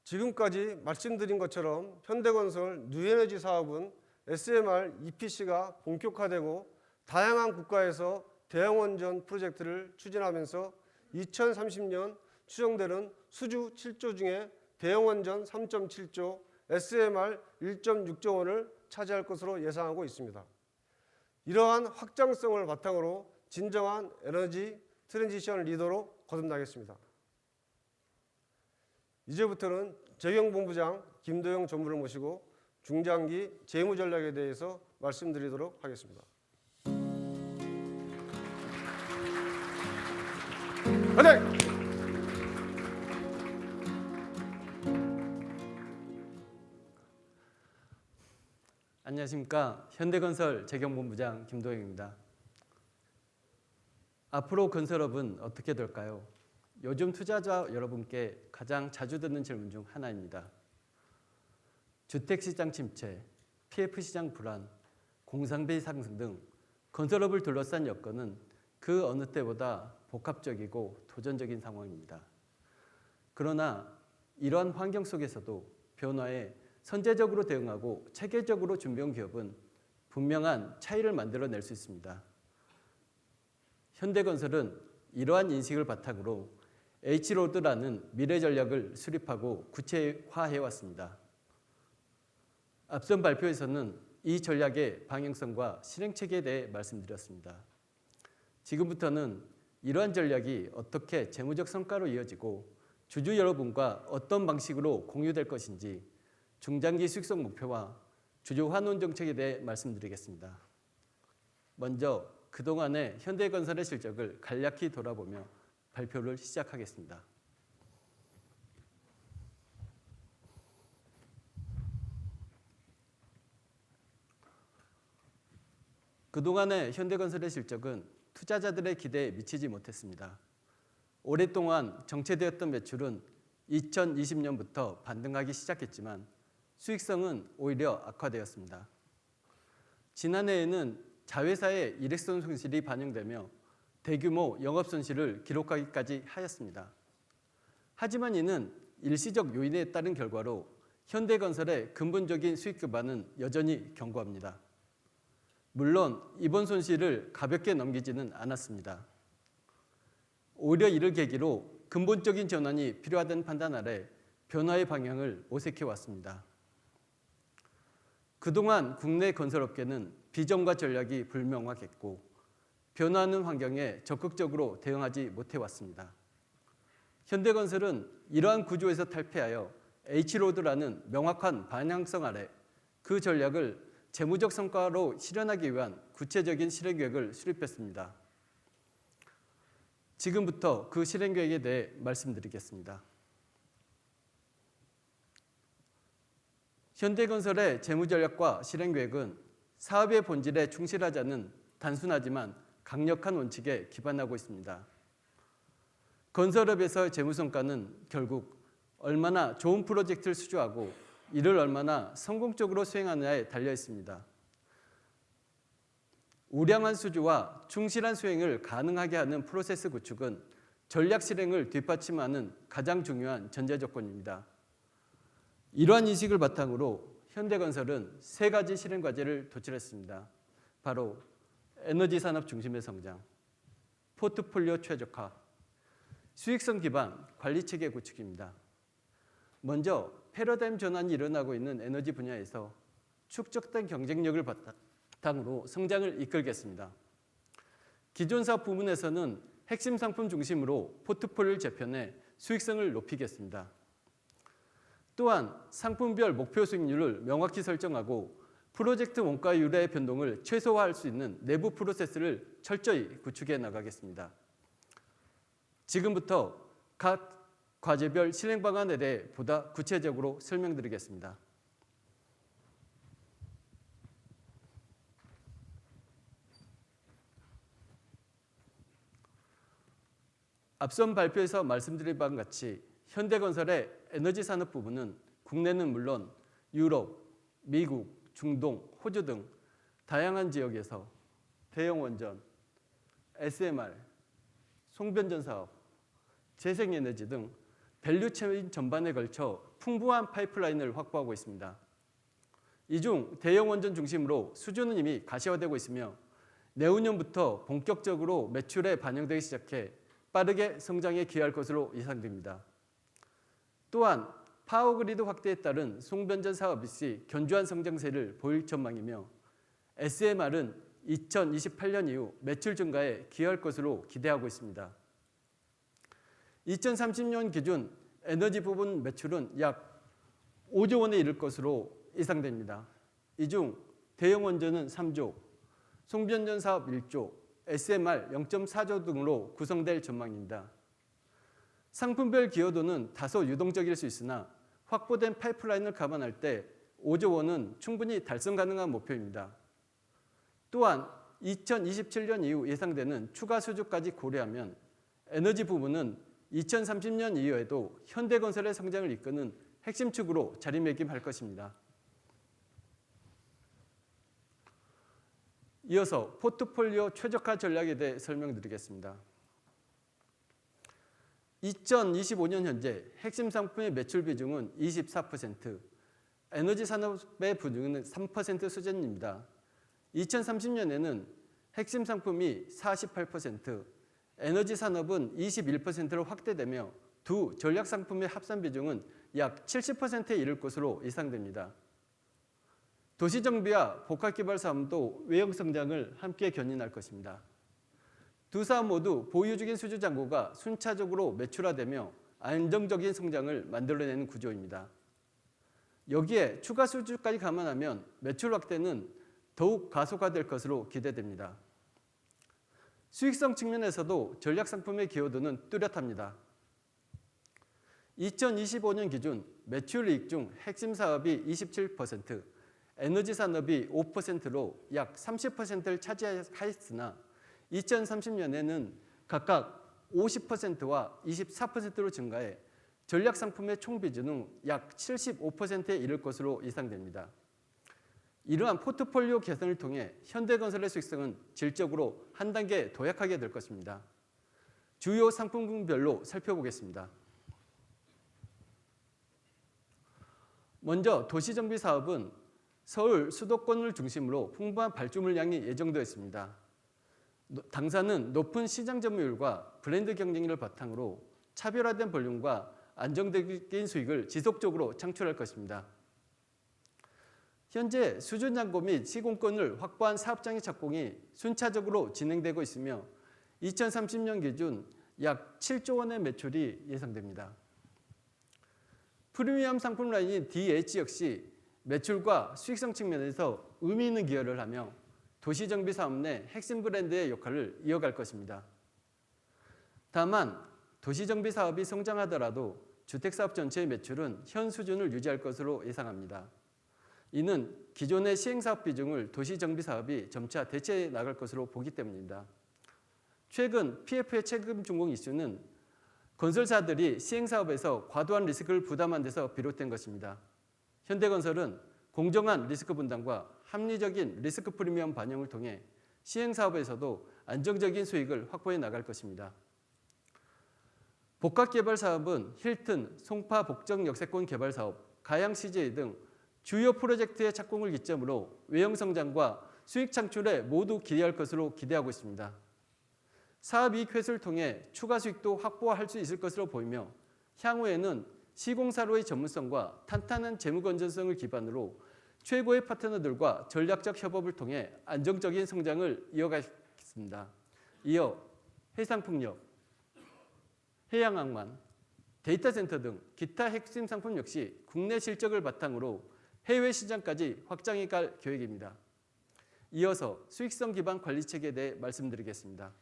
S5: 지금까지 말씀드린 것처럼 현대건설 뉴에너지 사업은 SMR EPC가 본격화되고 다양한 국가에서 대형원전 프로젝트를 추진하면서 2030년 추정되는 수주 7조 중에 대형원전 3.7조, SMR 1.6조 원을 차지할 것으로 예상하고 있습니다. 이러한 확장성을 바탕으로 진정한 에너지 트랜지션 리더로 거듭나겠습니다. 이제부터는 재경본부장 김도영 전무를 모시고 중장기 재무 전략에 대해서 말씀드리도록 하겠습니다. 화이팅!
S6: 안녕하십니까. 현대건설 재경본부장 김도영입니다. 앞으로 건설업은 어떻게 될까요? 요즘 투자자 여러분께 가장 자주 듣는 질문 중 하나입니다. 주택시장 침체, PF시장 불안, 공상비 상승 등 건설업을 둘러싼 여건은 그 어느 때보다 복합적이고 도전적인 상황입니다. 그러나 이러한 환경 속에서도 변화에 선제적으로 대응하고 체계적으로 준비한 기업은 분명한 차이를 만들어낼 수 있습니다. 현대건설은 이러한 인식을 바탕으로 H로드라는 미래 전략을 수립하고 구체화해왔습니다. 앞선 발표에서는 이 전략의 방향성과 실행체계에 대해 말씀드렸습니다. 지금부터는 이러한 전략이 어떻게 재무적 성과로 이어지고 주주 여러분과 어떤 방식으로 공유될 것인지 중장기 수익성 목표와 주주 환원 정책에 대해 말씀드리겠습니다. 먼저 그동안의 현대건설의 실적을 간략히 돌아보며 발표를 시작하겠습니다. 그동안의 현대건설의 실적은 투자자들의 기대에 미치지 못했습니다. 오랫동안 정체되었던 매출은 2020년부터 반등하기 시작했지만 수익성은 오히려 악화되었습니다. 지난해에는 자회사의 일회성 손실이 반영되며 대규모 영업 손실을 기록하기까지 하였습니다. 하지만 이는 일시적 요인에 따른 결과로 현대건설의 근본적인 수익 기반은 여전히 견고합니다. 물론 이번 손실을 가볍게 넘기지는 않았습니다. 오히려 이를 계기로 근본적인 전환이 필요하다는 판단 아래 변화의 방향을 모색해 왔습니다. 그동안 국내 건설업계는 비전과 전략이 불명확했고 변화하는 환경에 적극적으로 대응하지 못해왔습니다. 현대건설은 이러한 구조에서 탈피하여 H로드라는 명확한 방향성 아래 그 전략을 재무적 성과로 실현하기 위한 구체적인 실행계획을 수립했습니다. 지금부터 그 실행계획에 대해 말씀드리겠습니다. 현대건설의 재무전략과 실행계획은 사업의 본질에 충실하자는 단순하지만 강력한 원칙에 기반하고 있습니다. 건설업에서의 재무성과는 결국 얼마나 좋은 프로젝트를 수주하고 이를 얼마나 성공적으로 수행하느냐에 달려 있습니다. 우량한 수주와 충실한 수행을 가능하게 하는 프로세스 구축은 전략 실행을 뒷받침하는 가장 중요한 전제 조건입니다. 이러한 인식을 바탕으로 현대건설은 세 가지 실행 과제를 도출했습니다. 바로 에너지 산업 중심의 성장, 포트폴리오 최적화, 수익성 기반 관리 체계 구축입니다. 먼저 패러다임 전환이 일어나고 있는 에너지 분야에서 축적된 경쟁력을 바탕으로 성장을 이끌겠습니다. 기존 사업 부문에서는 핵심 상품 중심으로 포트폴리오를 재편해 수익성을 높이겠습니다. 또한 상품별 목표 수익률을 명확히 설정하고 프로젝트 원가율의 변동을 최소화할 수 있는 내부 프로세스를 철저히 구축해 나가겠습니다. 지금부터 각 과제별 실행 방안에 대해 보다 구체적으로 설명드리겠습니다. 앞선 발표에서 말씀드린 바와 같이 현대건설의 에너지 산업 부분은 국내는 물론 유럽, 미국, 중동, 호주 등 다양한 지역에서 대형 원전, SMR, 송변전 사업, 재생에너지 등 밸류체인 전반에 걸쳐 풍부한 파이프라인을 확보하고 있습니다. 이 중 대형 원전 중심으로 수주는 이미 가시화되고 있으며 내후년부터 본격적으로 매출에 반영되기 시작해 빠르게 성장에 기여할 것으로 예상됩니다. 또한 파워그리드 확대에 따른 송변전 사업 역시 견조한 성장세를 보일 전망이며 SMR은 2028년 이후 매출 증가에 기여할 것으로 기대하고 있습니다. 2030년 기준 에너지 부분 매출은 약 5조 원에 이를 것으로 예상됩니다. 이 중 대형 원전은 3조, 송변전 사업 1조, SMR 0.4조 등으로 구성될 전망입니다. 상품별 기여도는 다소 유동적일 수 있으나 확보된 파이프라인을 감안할 때 5조 원은 충분히 달성 가능한 목표입니다. 또한 2027년 이후 예상되는 추가 수주까지 고려하면 에너지 부문은 2030년 이후에도 현대건설의 성장을 이끄는 핵심 축으로 자리매김할 것입니다. 이어서 포트폴리오 최적화 전략에 대해 설명드리겠습니다. 2025년 현재 핵심 상품의 매출 비중은 24%, 에너지 산업의 비중은 3% 수준입니다. 2030년에는 핵심 상품이 48%, 에너지 산업은 21%로 확대되며 두 전략 상품의 합산 비중은 약 70%에 이를 것으로 예상됩니다. 도시정비와 복합개발 사업도 외형 성장을 함께 견인할 것입니다. 두 사업 모두 보유 중인 수주 잔고가 순차적으로 매출화되며 안정적인 성장을 만들어내는 구조입니다. 여기에 추가 수주까지 감안하면 매출 확대는 더욱 가속화될 것으로 기대됩니다. 수익성 측면에서도 전략 상품의 기여도는 뚜렷합니다. 2025년 기준 매출 이익 중 핵심 사업이 27%, 에너지 산업이 5%로 약 30%를 차지하였으나 2030년에는 각각 50%와 24%로 증가해 전략 상품의 총 비중은 약 75%에 이를 것으로 예상됩니다. 이러한 포트폴리오 개선을 통해 현대건설의 수익성은 질적으로 한 단계 도약하게 될 것입니다. 주요 상품군별로 살펴보겠습니다. 먼저 도시정비 사업은 서울 수도권을 중심으로 풍부한 발주 물량이 예정되어 있습니다. 당사는 높은 시장 점유율과 브랜드 경쟁력을 바탕으로 차별화된 볼륨과 안정적인 수익을 지속적으로 창출할 것입니다. 현재 수준 잔고 및 시공권을 확보한 사업장의 착공이 순차적으로 진행되고 있으며 2030년 기준 약 7조 원의 매출이 예상됩니다. 프리미엄 상품 라인인 DH 역시 매출과 수익성 측면에서 의미 있는 기여를 하며 도시정비 사업 내 핵심 브랜드의 역할을 이어갈 것입니다. 다만 도시정비 사업이 성장하더라도 주택사업 전체의 매출은 현 수준을 유지할 것으로 예상합니다. 이는 기존의 시행사업 비중을 도시정비 사업이 점차 대체해 나갈 것으로 보기 때문입니다. 최근 PF의 책임 준공 이슈는 건설사들이 시행사업에서 과도한 리스크를 부담한 데서 비롯된 것입니다. 현대건설은 공정한 리스크 분담과 합리적인 리스크 프리미엄 반영을 통해 시행사업에서도 안정적인 수익을 확보해 나갈 것입니다. 복합개발 사업은 힐튼, 송파 복정 역세권 개발 사업, 가양 CJ 등 주요 프로젝트의 착공을 기점으로 외형 성장과 수익 창출에 모두 기여할 것으로 기대하고 있습니다. 사업이익 회수를 통해 추가 수익도 확보할 수 있을 것으로 보이며 향후에는 시공사로의 전문성과 탄탄한 재무 건전성을 기반으로 최고의 파트너들과 전략적 협업을 통해 안정적인 성장을 이어가겠습니다. 이어 해상풍력, 해양항만, 데이터 센터 등 기타 핵심 상품 역시 국내 실적을 바탕으로 해외 시장까지 확장해 갈 계획입니다. 이어서 수익성 기반 관리 체계에 대해 말씀드리겠습니다.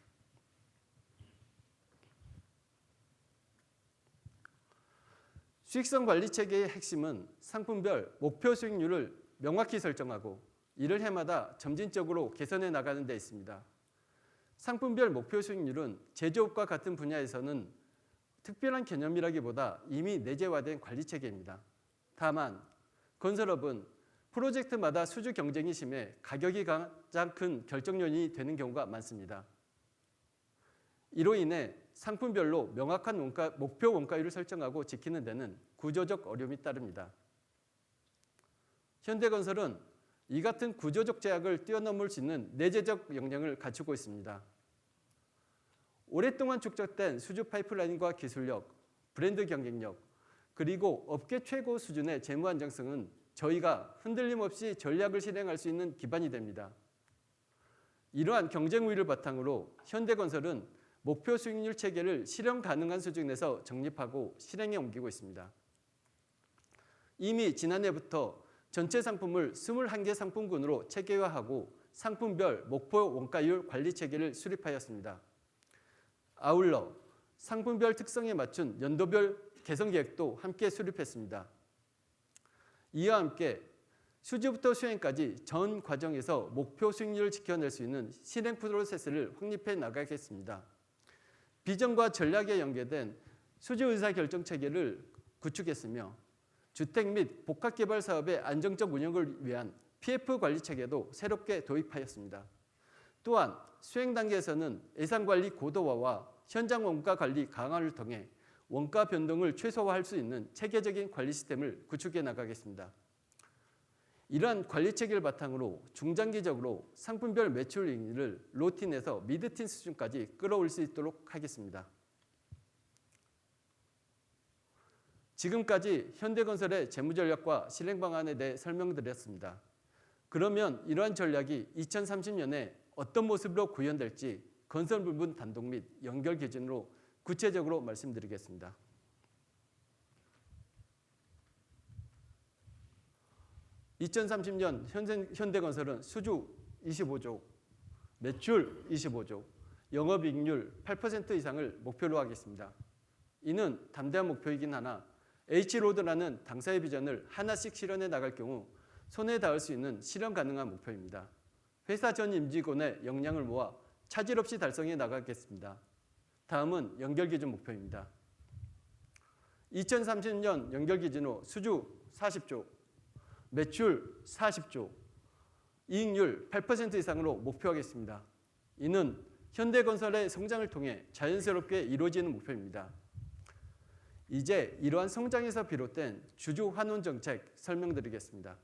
S6: 수익성 관리 체계의 핵심은 상품별 목표 수익률을 명확히 설정하고 이를 해마다 점진적으로 개선해 나가는 데 있습니다. 상품별 목표 수익률은 제조업과 같은 분야에서는 특별한 개념이라기보다 이미 내재화된 관리 체계입니다. 다만 건설업은 프로젝트마다 수주 경쟁이 심해 가격이 가장 큰 결정 요인이 되는 경우가 많습니다. 이로 인해 상품별로 명확한 목표 원가율을 설정하고 지키는 데는 구조적 어려움이 따릅니다. 현대건설은 이 같은 구조적 제약을 뛰어넘을 수 있는 내재적 역량을 갖추고 있습니다. 오랫동안 축적된 수주 파이프라인과 기술력, 브랜드 경쟁력, 그리고 업계 최고 수준의 재무 안정성은 저희가 흔들림 없이 전략을 실행할 수 있는 기반이 됩니다. 이러한 경쟁 우위를 바탕으로 현대건설은 목표 수익률 체계를 실현 가능한 수준에서 정립하고 실행에 옮기고 있습니다. 이미 지난해부터 전체 상품을 21개 상품군으로 체계화하고 상품별 목표 원가율 관리 체계를 수립하였습니다. 아울러 상품별 특성에 맞춘 연도별 개선 계획도 함께 수립했습니다. 이와 함께 수주부터 수행까지 전 과정에서 목표 수익률을 지켜낼 수 있는 실행 프로세스를 확립해 나가겠습니다. 비전과 전략에 연계된 수주 의사결정 체계를 구축했으며 주택 및 복합개발 사업의 안정적 운영을 위한 PF 관리 체계도 새롭게 도입하였습니다. 또한 수행 단계에서는 예산관리 고도화와 현장 원가 관리 강화를 통해 원가 변동을 최소화할 수 있는 체계적인 관리 시스템을 구축해 나가겠습니다. 이러한 관리 체계를 바탕으로 중장기적으로 상품별 매출 이익률을 로틴에서 미드틴 수준까지 끌어올 수 있도록 하겠습니다. 지금까지 현대건설의 재무전략과 실행 방안에 대해 설명드렸습니다. 그러면 이러한 전략이 2030년에 어떤 모습으로 구현될지 건설 부분 단독 및 연결 기준으로 구체적으로 말씀드리겠습니다. (2030년) 현대건설은 수주 25조, 매출 25조, 영업이익률 8% 이상을 목표로 하겠습니다. 이는 담대한 목표이긴 하나 H로드라는 당사의 비전을 하나씩 실현해 나갈 경우 손에 닿을 수 있는 실현 가능한 목표입니다. 회사 전 임직원의 역량을 모아 차질 없이 달성해 나가겠습니다. 다음은 연결기준 목표입니다. 2030년 연결기준으로 수주 40조, 매출 40조, 이익률 8% 이상으로 목표하겠습니다. 이는 현대건설의 성장을 통해 자연스럽게 이루어지는 목표입니다. 이제 이러한 성장에서 비롯된 주주 환원 정책 설명드리겠습니다.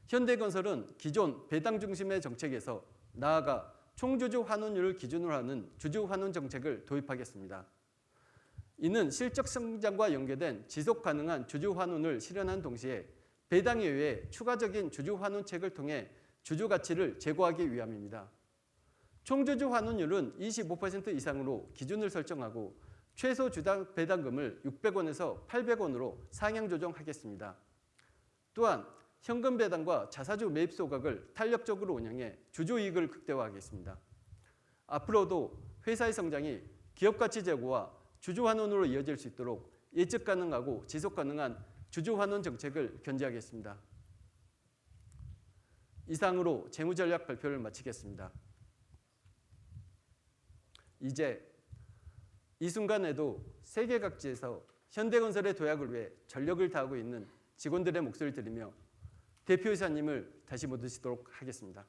S6: 현대건설은 기존 배당 중심의 정책에서 나아가 총주주 환원율을 기준으로 하는 주주 환원 정책을 도입하겠습니다. 이는 실적 성장과 연계된 지속 가능한 주주 환원을 실현한 동시에 배당 이외에 추가적인 주주 환원책을 통해 주주 가치를 제고하기 위함입니다. 총주주 환원율은 25% 이상으로 기준을 설정하고 최소 주당 배당금을 600원에서 800원으로 상향 조정하겠습니다. 또한 현금 배당과 자사주 매입 소각을 탄력적으로 운영해 주주이익을 극대화하겠습니다. 앞으로도 회사의 성장이 기업 가치 제고와 주주 환원으로 이어질 수 있도록 예측 가능하고 지속 가능한 주주 환원 정책을 견지하겠습니다. 이상으로 재무전략 발표를 마치겠습니다. 이제 이 순간에도 세계 각지에서 현대건설의 도약을 위해 전력을 다하고 있는 직원들의 목소리를 들으며 대표이사님을 다시 모시도록 하겠습니다.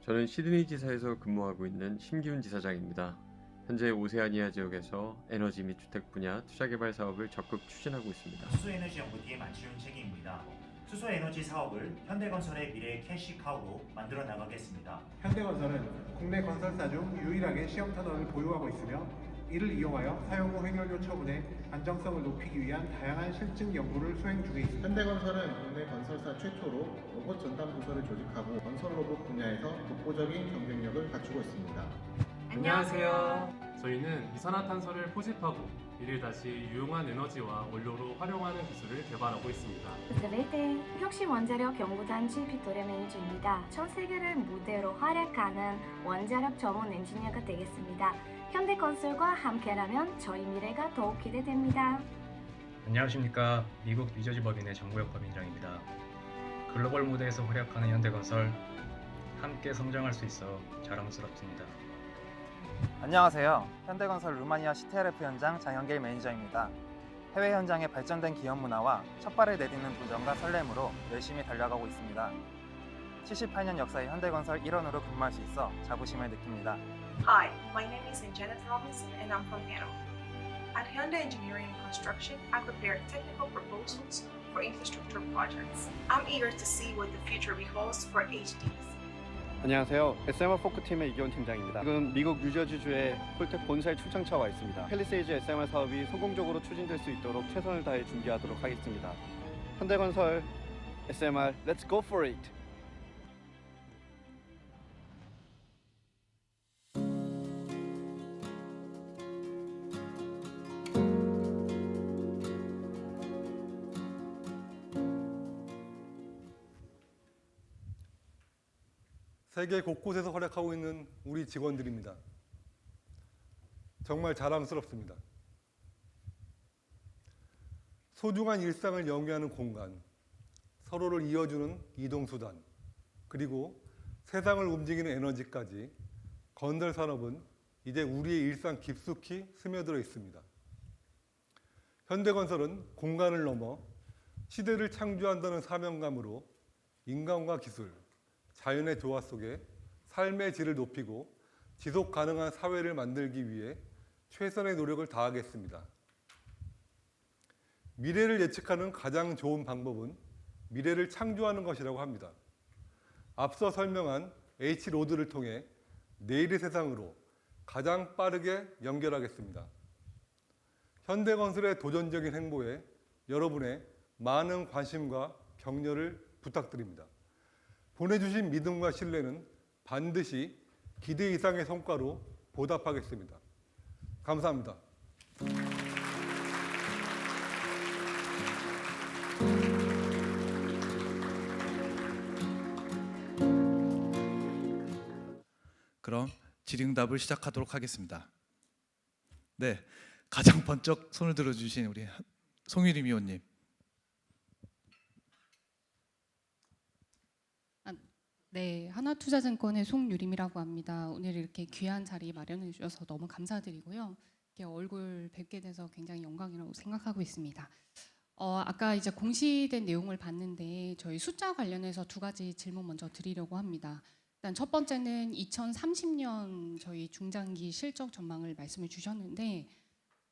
S7: 저는 시드니 지사에서 근무하고 있는 심기훈 지사장입니다. 현재 오세아니아 지역에서 에너지 및 주택 분야 투자개발 사업을 적극 추진하고 있습니다.
S8: 수소에너지 연구팀 안치훈 책임입니다. 수소에너지 사업을 현대건설의 미래 캐시카우로 만들어 나가겠습니다.
S9: 현대건설은 국내 건설사 중 유일하게 시험 터널을 보유하고 있으며 이를 이용하여 사용 후 획일료 처분의 안정성을 높이기 위한 다양한 실증 연구를 수행 중에 있습니다.
S10: 현대건설은 국내 건설사 최초로 로봇 전담 부서를 조직하고 건설 로봇 분야에서 독보적인 경쟁력을 갖추고 있습니다.
S11: 안녕하세요. 저희는 이산화탄소를 포집하고 이를 다시 유용한 에너지와 원료로 활용하는 기술을 개발하고 있습니다.
S12: Здравейте! 혁신 원자력 연구단지 빅토리아 매니저입니다. 전 세계를 무대로 활약하는 원자력 전문 엔지니어가 되겠습니다. 현대건설과 함께라면 저희 미래가 더욱 기대됩니다.
S13: 안녕하십니까. 미국 뉴저지 법인의 정구혁 법인장입니다. 글로벌 무대에서 활약하는 현대건설, 함께 성장할 수 있어 자랑스럽습니다.
S14: 안녕하세요. 현대건설 루마니아 CTRF 현장 장현길 매니저입니다. 해외 현장의 발전된 기업 문화와 첫 발을 내딛는 도전과 설렘으로 열심히 달려가고 있습니다. 78년 역사의 현대건설 일원으로 근무할 수 있어 자부심을 느낍니다.
S15: Hi, my name is Janet Robinson and I'm from Panama. At Hyundai Engineering and Construction, I prepare technical proposals for infrastructure projects. I'm eager to see what the future beholds for HDs.
S16: 안녕하세요. SMR 포크팀의 이기원 팀장입니다. 지금 미국 뉴저지주의 홀텍 본사에 출장차 와 있습니다. 팰리세이즈 SMR 사업이 성공적으로 추진될 수 있도록 최선을 다해 준비하도록 하겠습니다. 현대건설 SMR, let's go for it!
S1: 세계 곳곳에서 활약하고 있는 우리 직원들입니다. 정말 자랑스럽습니다. 소중한 일상을 영위하는 공간, 서로를 이어주는 이동수단, 그리고 세상을 움직이는 에너지까지 건설 산업은 이제 우리의 일상 깊숙이 스며들어 있습니다. 현대건설은 공간을 넘어 시대를 창조한다는 사명감으로 인간과 기술, 자연의 조화 속에 삶의 질을 높이고 지속 가능한 사회를 만들기 위해 최선의 노력을 다하겠습니다. 미래를 예측하는 가장 좋은 방법은 미래를 창조하는 것이라고 합니다. 앞서 설명한 H로드를 통해 내일의 세상으로 가장 빠르게 연결하겠습니다. 현대건설의 도전적인 행보에 여러분의 많은 관심과 격려를 부탁드립니다. 보내주신 믿음과 신뢰는 반드시 기대 이상의 성과로 보답하겠습니다. 감사합니다.
S17: 그럼 질의응답을 시작하도록 하겠습니다. 네, 가장 번쩍 손을 들어주신 우리 송유림 위원님.
S18: 네, 하나투자증권의 송유림이라고 합니다. 오늘 이렇게 귀한 자리 마련해 주셔서 너무 감사드리고요. 이렇게 얼굴 뵙게 돼서 굉장히 영광이라고 생각하고 있습니다. 아까 이제 공시된 내용을 봤는데 저희 숫자 관련해서 두 가지 질문 먼저 드리려고 합니다. 일단 첫 번째는 2030년 저희 중장기 실적 전망을 말씀해 주셨는데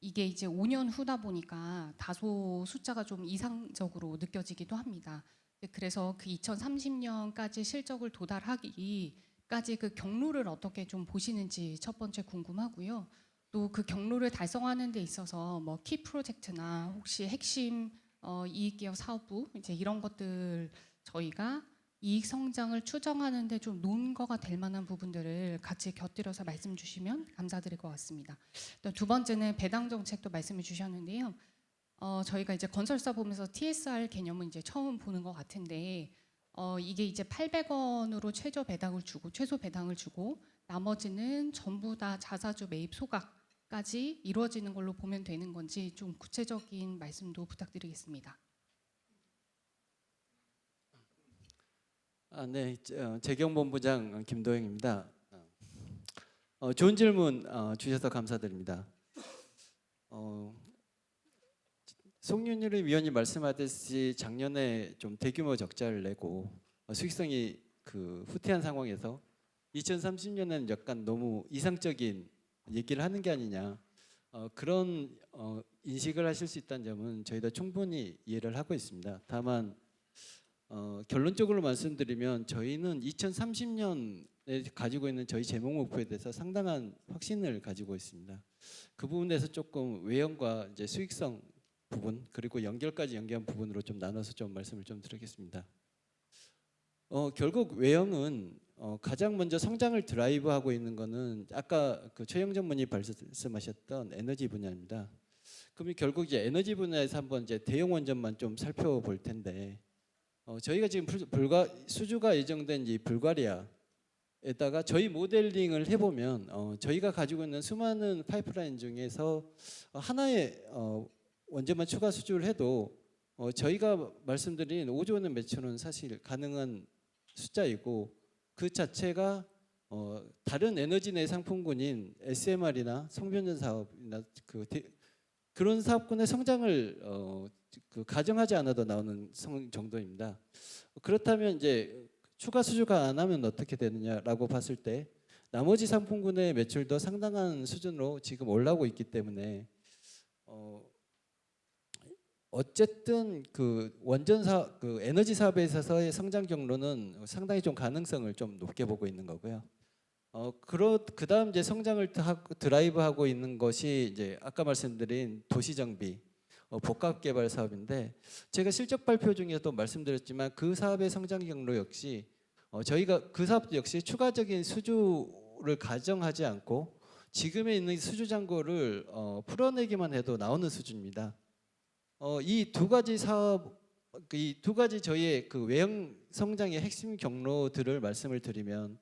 S18: 이게 이제 5년 후다 보니까 다소 숫자가 좀 이상적으로 느껴지기도 합니다. 그래서 그 2030년까지 실적을 도달하기까지 그 경로를 어떻게 좀 보시는지 첫 번째 궁금하고요. 또 그 경로를 달성하는 데 있어서 뭐 키 프로젝트나 혹시 핵심 이익기업 사업부 이제 이런 것들 저희가 이익 성장을 추정하는 데 좀 논거가 될 만한 부분들을 같이 곁들여서 말씀 주시면 감사드릴 것 같습니다. 또 두 번째는 배당 정책도 말씀해 주셨는데요. 저희가 이제 건설사 보면서 TSR 개념은 이제 처음 보는 것 같은데 이게 이제 800원으로 최소 배당을 주고 나머지는 전부 다 자사주 매입 소각까지 이루어지는 걸로 보면 되는 건지 좀 구체적인 말씀도 부탁드리겠습니다.
S6: 네, 재경본부장 김도영입니다. 좋은 질문 주셔서 감사드립니다. 송윤일 위원님 말씀하듯이 작년에 좀 대규모 적자를 내고 수익성이 그 후퇴한 상황에서 2030년에는 약간 너무 이상적인 얘기를 하는 게 아니냐 그런 인식을 하실 수 있다는 점은 저희도 충분히 이해를 하고 있습니다. 다만 결론적으로 말씀드리면 저희는 2030년에 가지고 있는 저희 제목 목표에 대해서 상당한 확신을 가지고 있습니다. 그 부분에서 조금 외형과 이제 수익성 부분 그리고 연결까지 연계한 부분으로 좀 나눠서 좀 말씀을 좀 드리겠습니다. 결국 외형은 가장 먼저 성장을 드라이브하고 있는 거는 아까 그 최영 전문의 말씀하셨던 에너지 분야입니다. 그러면 결국 이제 에너지 분야에서 한번 이제 대형 원전만 좀 살펴볼 텐데 저희가 지금 수주가 예정된 이 불가리아에다가 저희 모델링을 해보면 저희가 가지고 있는 수많은 파이프라인 중에서 하나의 원전만 추가 수주를 해도 저희가 말씀드린 5조 원의 매출은 사실 가능한 숫자이고 그 자체가 다른 에너지 내 상품군인 SMR이나 성변전 사업이나 그런 사업군의 성장을 가정하지 않아도 나오는 정도입니다. 그렇다면 이제 추가 수주가 안 하면 어떻게 되느냐라고 봤을 때 나머지 상품군의 매출도 상당한 수준으로 지금 올라오고 있기 때문에 어쨌든 그 원전 사업, 그 에너지 사업에 있어서의 성장 경로는 상당히 좀 가능성을 좀 높게 보고 있는 거고요. 그다음 이제 성장을 드라이브하고 있는 것이 이제 아까 말씀드린 도시 정비, 복합 개발 사업인데 제가 실적 발표 중에도 말씀드렸지만 그 사업의 성장 경로 역시 저희가 그 사업 역시 추가적인 수주를 가정하지 않고 지금에 있는 수주 잔고를 풀어내기만 해도 나오는 수준입니다. 이 두 가지 사업, 이 두 가지 저희의 그 외형 성장의 핵심 경로들을 말씀을 드리면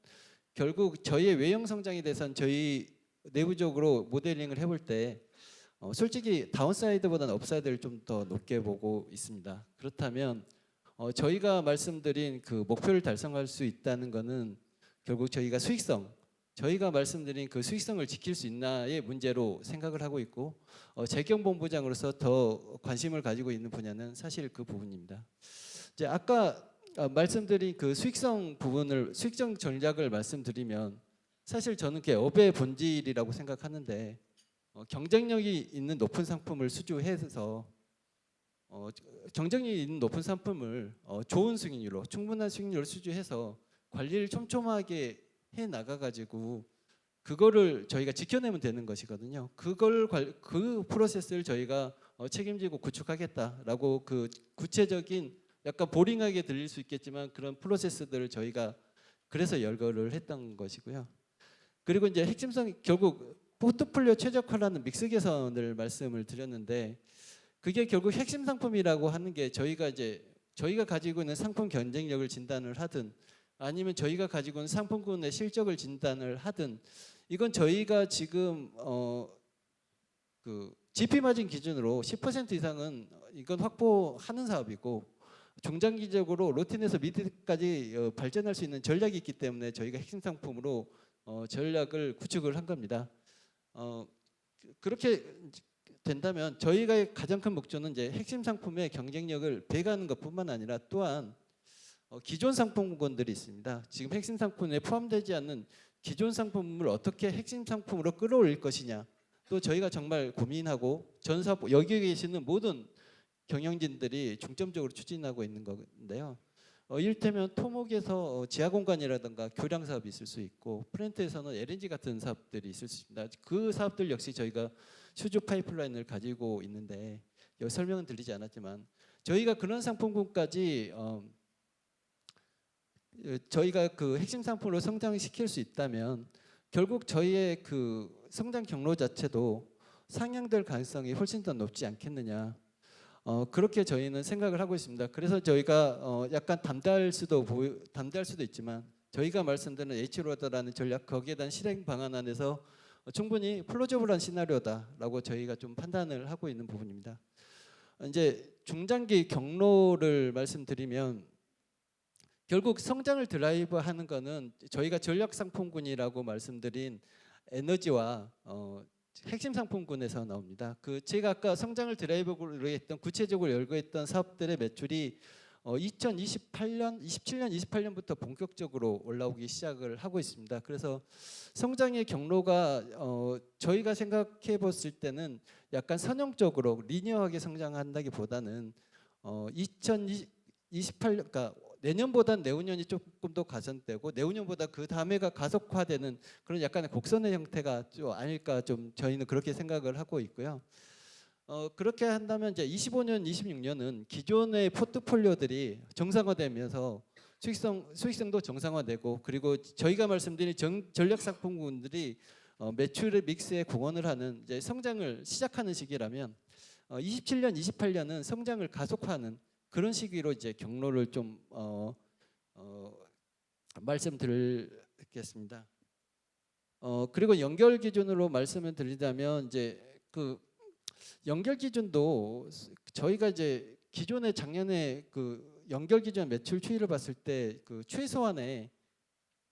S6: 결국 저희의 외형 성장에 대해서는 저희 내부적으로 모델링을 해볼 때 솔직히 다운사이드보다는 업사이드를 좀 더 높게 보고 있습니다. 그렇다면 저희가 말씀드린 그 목표를 달성할 수 있다는 것은 결국 저희가 저희가 말씀드린 그 수익성을 지킬 수 있나의 문제로 생각을 하고 있고 재경본부장으로서 더 관심을 가지고 있는 분야는 사실 그 부분입니다. 이제 아까 말씀드린 그 수익성 전략을 말씀드리면 사실 저는 그게 업의 본질이라고 생각하는데 경쟁력이 있는 높은 상품을 수주해서 경쟁력이 있는 높은 상품을 좋은 수익률로 충분한 수익률로 수주해서 관리를 촘촘하게 해 나가가지고 그거를 저희가 지켜내면 되는 것이거든요. 그 프로세스를 저희가 책임지고 구축하겠다라고 그 구체적인 약간 보링하게 들릴 수 있겠지만 그런 프로세스들을 저희가 그래서 열거를 했던 것이고요. 그리고 이제 핵심성 결국 포트폴리오 최적화라는 믹스 개선을 말씀을 드렸는데 그게 결국 핵심 상품이라고 하는 게 저희가 가지고 있는 상품 경쟁력을 진단을 하든 아니면 저희가 가지고 있는 상품군의 실적을 진단을 하든 이건 저희가 지금 그 GP 마진 기준으로 10% 이상은 이건 확보하는 사업이고 중장기적으로 로틴에서 미드까지 발전할 수 있는 전략이 있기 때문에 저희가 핵심 상품으로 전략을 구축을 한 겁니다. 그렇게 된다면 저희가 가장 큰 목표는 이제 핵심 상품의 경쟁력을 배가하는 것뿐만 아니라 또한 기존 상품군들이 있습니다. 지금 핵심 상품에 포함되지 않는 기존 상품을 어떻게 핵심 상품으로 끌어올릴 것이냐. 또 저희가 정말 고민하고 전사업 여기에 계시는 모든 경영진들이 중점적으로 추진하고 있는 건데요. 이를테면 토목에서 지하공간이라든가 교량 사업이 있을 수 있고 플랜트에서는 LNG 같은 사업들이 있을 수 있습니다. 그 사업들 역시 저희가 수주 파이프라인을 가지고 있는데 여기 설명은 드리지 않았지만 저희가 그런 상품군까지 저희가 그 핵심 상품으로 성장시킬 수 있다면 결국 저희의 그 성장 경로 자체도 상향될 가능성이 훨씬 더 높지 않겠느냐. 그렇게 저희는 생각을 하고 있습니다. 그래서 저희가 약간 담대할 수도 있지만 저희가 말씀드리는 H로더라는 전략 거기에 대한 실행 방안 안에서 충분히 플로저블한 시나리오다라고 저희가 좀 판단을 하고 있는 부분입니다. 이제 중장기 경로를 말씀드리면 결국 성장을 드라이브하는 거는 저희가 전략 상품군이라고 말씀드린 에너지와 핵심 상품군에서 나옵니다. 제가 아까 성장을 드라이브로 했던 구체적으로 열거했던 사업들의 매출이 2028년, 27년, 28년부터 본격적으로 올라오기 시작을 하고 있습니다. 그래서 성장의 경로가 저희가 생각해 봤을 때는 약간 선형적으로 리니어하게 성장한다기보다는 2028년, 그러니까 내년보다는 내후년이 조금 더 가선되고 내후년보다 그 다음해가 가속화되는 그런 약간의 곡선의 형태가 좀 아닐까 좀 저희는 그렇게 생각을 하고 있고요. 그렇게 한다면 이제 25년, 26년은 기존의 포트폴리오들이 정상화되면서 수익성도 정상화되고 그리고 저희가 말씀드린 전략 상품군들이 매출의 믹스에 공헌을 하는 이제 성장을 시작하는 시기라면 27년, 28년은 성장을 가속화하는 그런 시기로 이제 경로를 좀 말씀드리겠습니다. 그리고 연결 기준으로 말씀을 드리자면 이제 그 연결 기준도 저희가 이제 기존에 작년에 그 연결 기준 매출 추이를 봤을 때 그 최소한의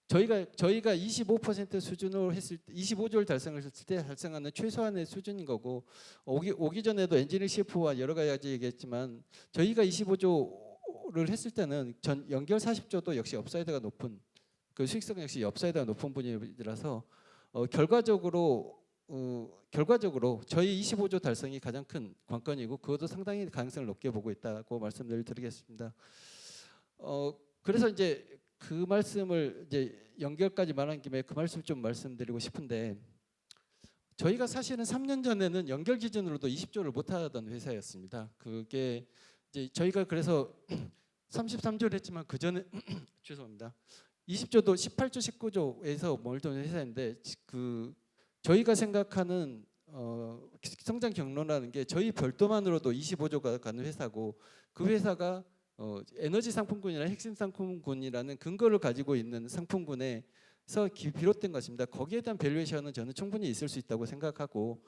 S6: 저희가 25% 수준으로 했을 때 25조를 달성했을 때 달성하는 최소한의 수준인 거고 오기 전에도 엔지니어링 CF와 여러 가지 얘기했지만 저희가 25조를 했을 때는 전 연결 40조도 역시 업사이드가 높은 그 수익성 역시 업사이드가 높은 분위기라서 결과적으로 저희 25조 달성이 가장 큰 관건이고 그것도 상당히 가능성을 높게 보고 있다고 말씀을 드리겠습니다. 그래서 이제 그 말씀을 이제 연결까지 말한 김에 그 말씀 좀 말씀드리고 싶은데 저희가 사실은 3년 전에는 연결 기준으로도 20조를 못 하던 회사였습니다. 그게 이제 저희가 그래서 33조를 했지만 그 전에 죄송합니다. 20조도 18조, 19조에서 몰던 회사인데 그 저희가 생각하는 성장 경로라는 게 저희 별도만으로도 25조가 가는 회사고 그 회사가 에너지 상품군이나 핵심 상품군이라는 근거를 가지고 있는 상품군에서 비롯된 것입니다. 거기에 대한 밸류에이션은 저는 충분히 있을 수 있다고 생각하고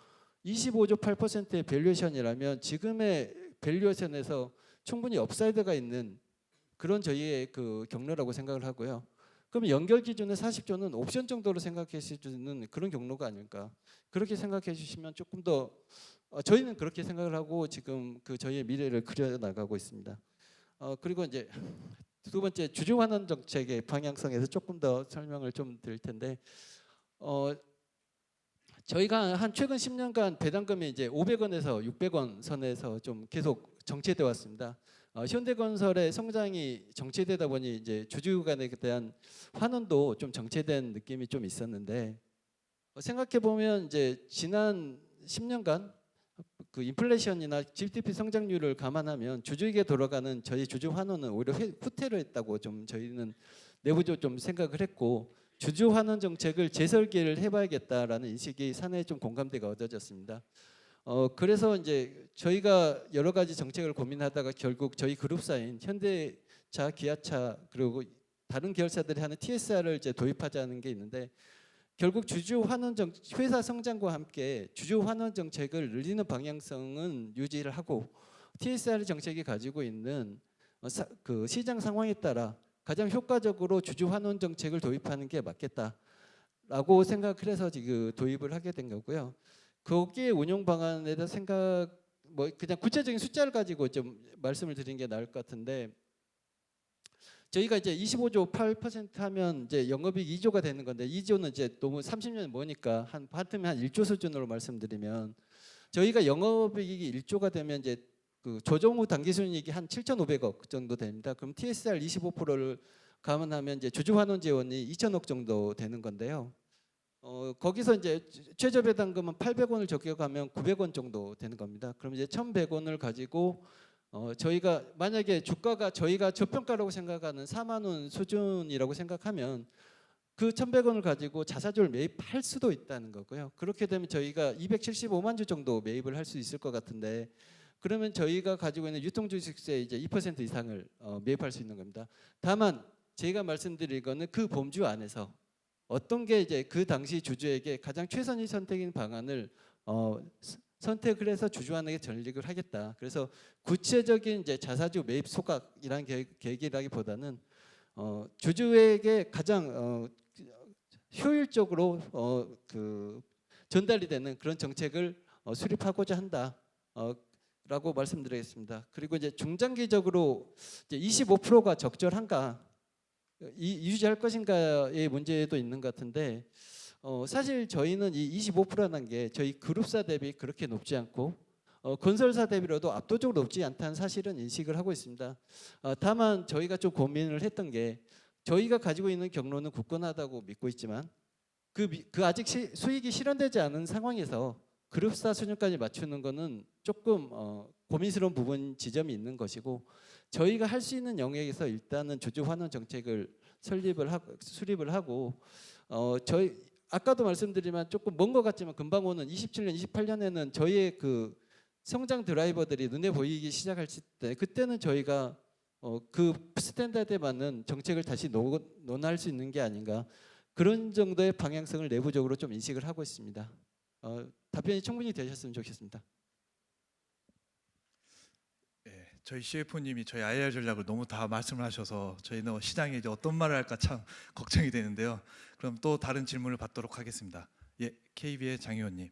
S6: 25조 8%의 밸류에이션이라면 지금의 밸류에이션에서 충분히 업사이드가 있는 그런 저희의 그 경로라고 생각을 하고요. 그럼 연결 기준의 40조는 옵션 정도로 생각해 주시는 그런 경로가 아닐까 그렇게 생각해 주시면 조금 더 저희는 그렇게 생각을 하고 지금 그 저희의 미래를 그려 나가고 있습니다. 그리고 이제 두 번째 주주 환원 정책의 방향성에서 조금 더 설명을 좀 드릴 텐데 저희가 한 최근 10년간 배당금이 이제 500원에서 600원 선에서 좀 계속 정체돼 왔습니다. 현대건설의 성장이 정체되다 보니 이제 주주 간에 대한 환원도 좀 정체된 느낌이 좀 있었는데 생각해 보면 이제 지난 10년간 그 인플레이션이나 GDP 성장률을 감안하면 주주에게 돌아가는 저희 주주 환원은 오히려 후퇴를 했다고 좀 저희는 내부적으로 좀 생각을 했고 주주 환원 정책을 재설계를 해봐야겠다라는 인식이 사내에 좀 공감대가 얻어졌습니다. 그래서 이제 저희가 여러 가지 정책을 고민하다가 결국 저희 그룹사인 현대차, 기아차 그리고 다른 계열사들이 하는 TSR을 이제 도입하자는 게 있는데 결국 주주 환원 회사 성장과 함께 주주 환원 정책을 늘리는 방향성은 유지를 하고 TSR 정책이 가지고 있는 그 시장 상황에 따라 가장 효과적으로 주주 환원 정책을 도입하는 게 맞겠다라고 생각을 해서 지금 도입을 하게 된 거고요. 거기에 운용 방안에 대한 생각 뭐 그냥 구체적인 숫자를 가지고 좀 말씀을 드리는 게 나을 것 같은데 저희가 이제 25조 8% 하면 이제 영업이익 2조가 되는 건데 2조는 이제 너무 30년 뭐니까 한 1조 수준으로 말씀드리면 저희가 영업이익이 1조가 되면 이제 그 조정 후 당기순이익이 한 7,500억 정도 됩니다. 그럼 TSR 25%를 감안하면 이제 주주 환원 재원이 2,000억 정도 되는 건데요. 거기서 이제 최저 배당금은 800원을 적용하면 900원 정도 되는 겁니다. 그럼 이제 1,100원을 가지고 저희가 만약에 주가가 저희가 저평가라고 생각하는 4만 원 수준이라고 생각하면 그 1,100원을 가지고 자사주를 매입할 수도 있다는 거고요. 그렇게 되면 저희가 275만 주 정도 매입을 할 수 있을 것 같은데 그러면 저희가 가지고 있는 유통주식세 이제 2% 이상을 매입할 수 있는 겁니다. 다만 제가 말씀드릴 거는 그 범주 안에서 어떤 게 이제 그 당시 주주에게 가장 최선의 선택인 방안을 선택을 해서 주주환원에 전릭을 하겠다. 그래서 구체적인 이제 자사주 매입 소각이라는 계획이라기보다는 주주에게 가장 효율적으로 그 전달이 되는 그런 정책을 수립하고자 한다. 라고 말씀드리겠습니다. 그리고 이제 중장기적으로 이제 25%가 적절한가 유지할 것인가의 문제도 있는 것 같은데 사실 저희는 이 25%라는 게 저희 그룹사 대비 그렇게 높지 않고 건설사 대비로도 압도적으로 높지 않다는 사실은 인식을 하고 있습니다. 다만 저희가 좀 고민을 했던 게 저희가 가지고 있는 경로는 굳건하다고 믿고 있지만 그 아직 수익이 실현되지 않은 상황에서 그룹사 수준까지 맞추는 거는 조금 고민스러운 부분 지점이 있는 것이고 저희가 할 수 있는 영역에서 일단은 주주 환원 정책을 수립을 하고 저희 아까도 말씀드리면 조금 먼 것 같지만 금방 오는 27년, 28년에는 저희의 그 성장 드라이버들이 눈에 보이기 시작할 때 그때는 저희가 그 스탠다드에 맞는 정책을 다시 논할 수 있는 게 아닌가 그런 정도의 방향성을 내부적으로 좀 인식을 하고 있습니다. 답변이 충분히 되셨으면 좋겠습니다.
S17: 예, 저희 CFO님이 저희 IR 전략을 너무 다 말씀을 하셔서 저희는 시장에 이제 어떤 말을 할까 참 걱정이 되는데요. 그럼 또 다른 질문을 받도록 하겠습니다. 예, KB의 장 의원님.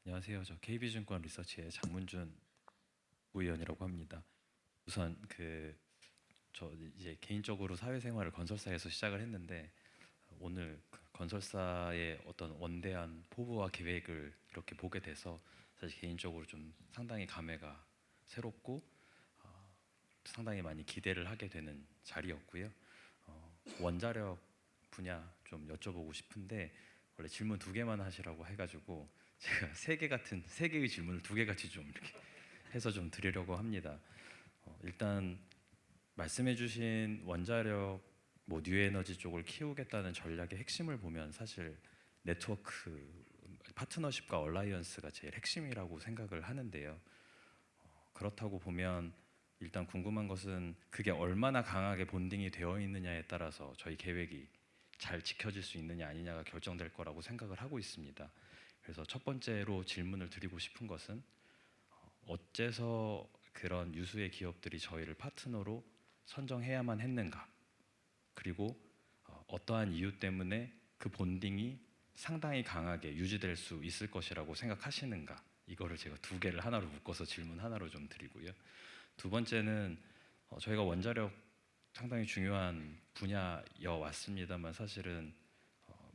S19: 안녕하세요. 저 KB증권 리서치의 장문준 부의원이라고 합니다. 우선 저 이제 개인적으로 사회생활을 건설사에서 시작을 했는데 오늘 건설사의 어떤 원대한 포부와 계획을 이렇게 보게 돼서 사실 개인적으로 좀 상당히 감회가 새롭고 상당히 많이 기대를 하게 되는 자리였고요. 원자력 분야 좀 여쭤보고 싶은데 원래 질문 2개만 하시라고 해가지고 제가 3개의 질문을 2개 같이 좀 이렇게 해서 좀 드리려고 합니다. 일단 말씀해주신 원자력 뉴에너지 쪽을 키우겠다는 전략의 핵심을 보면 사실 네트워크 파트너십과 얼라이언스가 제일 핵심이라고 생각을 하는데요. 그렇다고 보면 일단 궁금한 것은 그게 얼마나 강하게 본딩이 되어 있느냐에 따라서 저희 계획이 잘 지켜질 수 있느냐 아니냐가 결정될 거라고 생각을 하고 있습니다. 그래서 첫 번째로 질문을 드리고 싶은 것은 어째서 그런 유수의 기업들이 저희를 파트너로 선정해야만 했는가? 그리고 어떠한 이유 때문에 그 본딩이 상당히 강하게 유지될 수 있을 것이라고 생각하시는가? 이거를 제가 2개를 하나로 묶어서 질문 하나로 좀 드리고요. 두 번째는 저희가 원자력 상당히 중요한 분야여 왔습니다만 사실은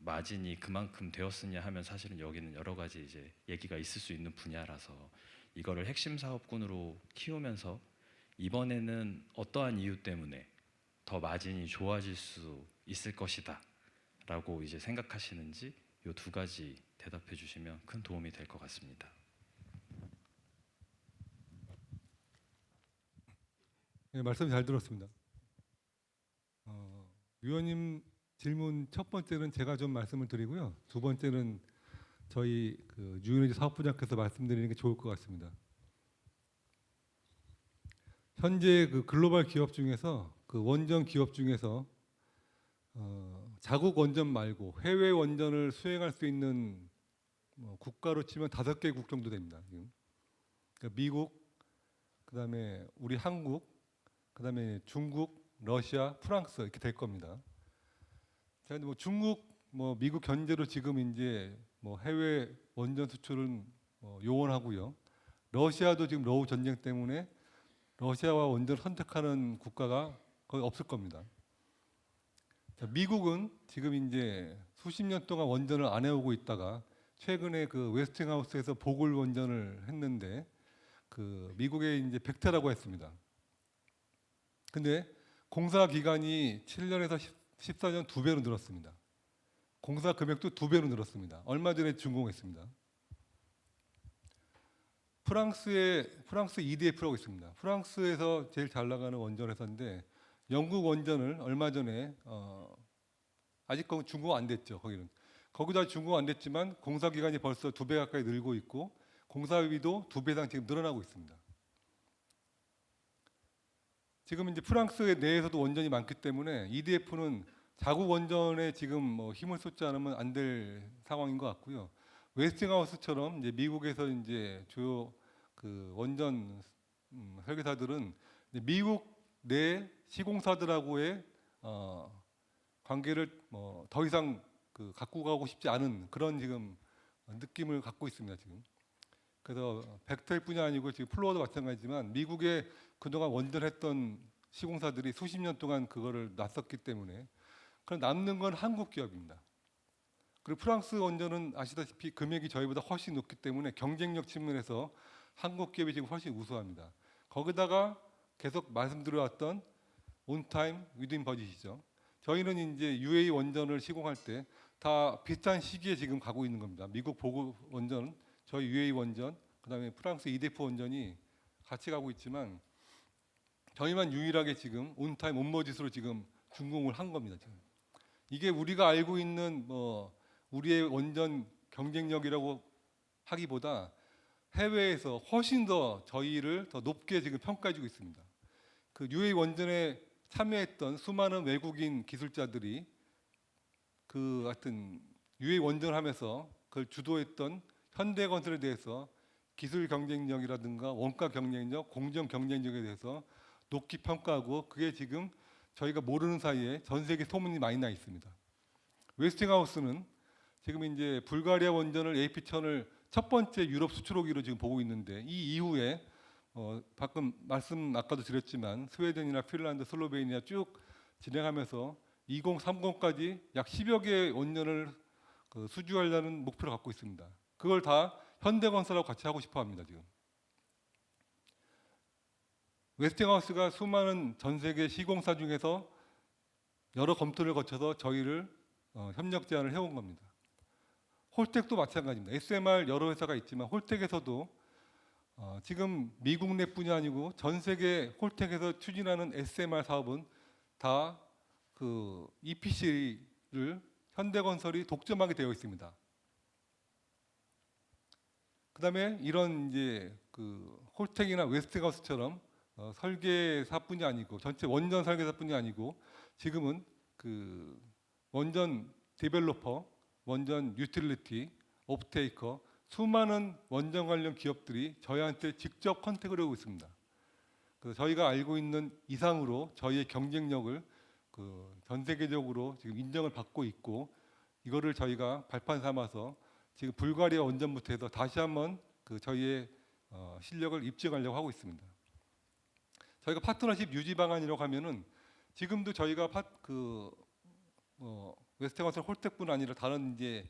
S19: 마진이 그만큼 되었으냐 하면 사실은 여기는 여러 가지 이제 얘기가 있을 수 있는 분야라서 이거를 핵심 사업군으로 키우면서 이번에는 어떠한 이유 때문에 더 마진이 좋아질 수 있을 것이다 라고 이제 생각하시는지 이 2가지 대답해 주시면 큰 도움이 될 것 같습니다.
S1: 네, 말씀 잘 들었습니다. 위원님 질문 첫 번째는 제가 좀 말씀을 드리고요. 두 번째는 저희 뉴에너지 사업부장께서 말씀드리는 게 좋을 것 같습니다. 현재 글로벌 기업 중에서 원전 기업 중에서 자국 원전 말고 해외 원전을 수행할 수 있는 국가로 치면 5개국 정도 됩니다. 지금. 그러니까 미국, 그다음에 우리 한국, 그다음에 중국, 러시아, 프랑스 이렇게 될 겁니다. 제가 중국, 미국 견제로 지금 이제 해외 원전 수출은 요원하고요. 러시아도 지금 러우 전쟁 때문에 러시아와 원전을 선택하는 국가가 거의 없을 겁니다. 미국은 지금 이제 수십 년 동안 원전을 안 해오고 있다가 최근에 웨스팅하우스에서 보글 원전을 했는데 미국의 이제 백태라고 했습니다. 근데 공사 기간이 7년에서 14년 2배로 늘었습니다. 공사 금액도 2배로 늘었습니다. 얼마 전에 준공했습니다. 프랑스 EDF라고 있습니다. 프랑스에서 제일 잘 나가는 원전 회사인데 영국 원전을 얼마 전에 아직 준공 안 됐죠. 거기다 준공 안 됐지만 공사 기간이 벌써 2배 가까이 늘고 있고 공사비도 2배 이상 지금 늘어나고 있습니다. 지금 이제 프랑스 내에서도 원전이 많기 때문에 EDF는 자국 원전에 지금 힘을 쏟지 않으면 안 될 상황인 것 같고요. 웨스팅하우스처럼 이제 미국에서 이제 주요 원전 설계사들은 이제 미국 내 시공사들하고의 관계를 더 이상 갖고 가고 싶지 않은 그런 지금 느낌을 갖고 있습니다. 지금. 그래서 벡터뿐이 아니고 지금 플로어도 마찬가지지만 미국에 그동안 원전했던 시공사들이 수십 년 동안 그거를 놨었기 때문에 그럼 남는 건 한국 기업입니다. 그리고 프랑스 원전은 아시다시피 금액이 저희보다 훨씬 높기 때문에 경쟁력 측면에서 한국 기업이 지금 훨씬 우수합니다. 거기다가 계속 말씀드려왔던 온타임 위드인 버짓이죠. 저희는 이제 UAE 원전을 시공할 때 다 비슷한 시기에 지금 가고 있는 겁니다. 미국 보고 원전, 저희 UAE 원전, 그다음에 프랑스 이데프 원전이 같이 가고 있지만 저희만 유일하게 지금 온타임 온버짓으로 지금 준공을 한 겁니다. 지금. 이게 우리가 알고 있는 우리의 원전 경쟁력이라고 하기보다 해외에서 훨씬 더 저희를 더 높게 지금 평가해주고 있습니다. 그 UAE 원전에 참여했던 수많은 외국인 기술자들이 그 하여튼 UAE 원전을 하면서 그걸 주도했던 현대건설에 대해서 기술 경쟁력이라든가 원가 경쟁력, 공정 경쟁력에 대해서 높게 평가하고 그게 지금 저희가 모르는 사이에 전 세계 소문이 많이 나 있습니다. 웨스팅하우스는 지금 이제 불가리아 원전을 AP1000을 첫 번째 유럽 수출호기로 지금 보고 있는데 이 이후에 방금 말씀 아까도 드렸지만 스웨덴이나 핀란드, 슬로베니아 쭉 진행하면서 2030까지 약 10여 개의 원전을 수주하려는 목표를 갖고 있습니다. 그걸 다 현대건설하고 같이 하고 싶어합니다. 지금 웨스팅하우스가 수많은 전 세계 시공사 중에서 여러 검토를 거쳐서 저희를 협력 제안을 해온 겁니다. 홀텍도 마찬가지입니다. SMR 여러 회사가 있지만 홀텍에서도 지금 미국 내뿐이 아니고 전 세계 홀텍에서 추진하는 SMR 사업은 다 그 EPC를 현대건설이 독점하게 되어 있습니다. 그다음에 이런 이제 그 홀텍이나 웨스팅하우스처럼 설계사뿐이 아니고 전체 원전 설계사뿐이 아니고 지금은 그 원전 디벨로퍼, 원전 유틸리티, 옵테이커 수많은 원전 관련 기업들이 저희한테 직접 컨택을 하고 있습니다. 그래서 저희가 알고 있는 이상으로 저희의 경쟁력을 전 세계적으로 지금 인정을 받고 있고 이거를 저희가 발판 삼아서 지금 불가리아 원전부터 해서 다시 한번 저희의 실력을 입증하려고 하고 있습니다. 저희가 파트너십 유지 방안이라고 하면은 지금도 저희가 웨스팅하우스 홀텍뿐 아니라 다른 이제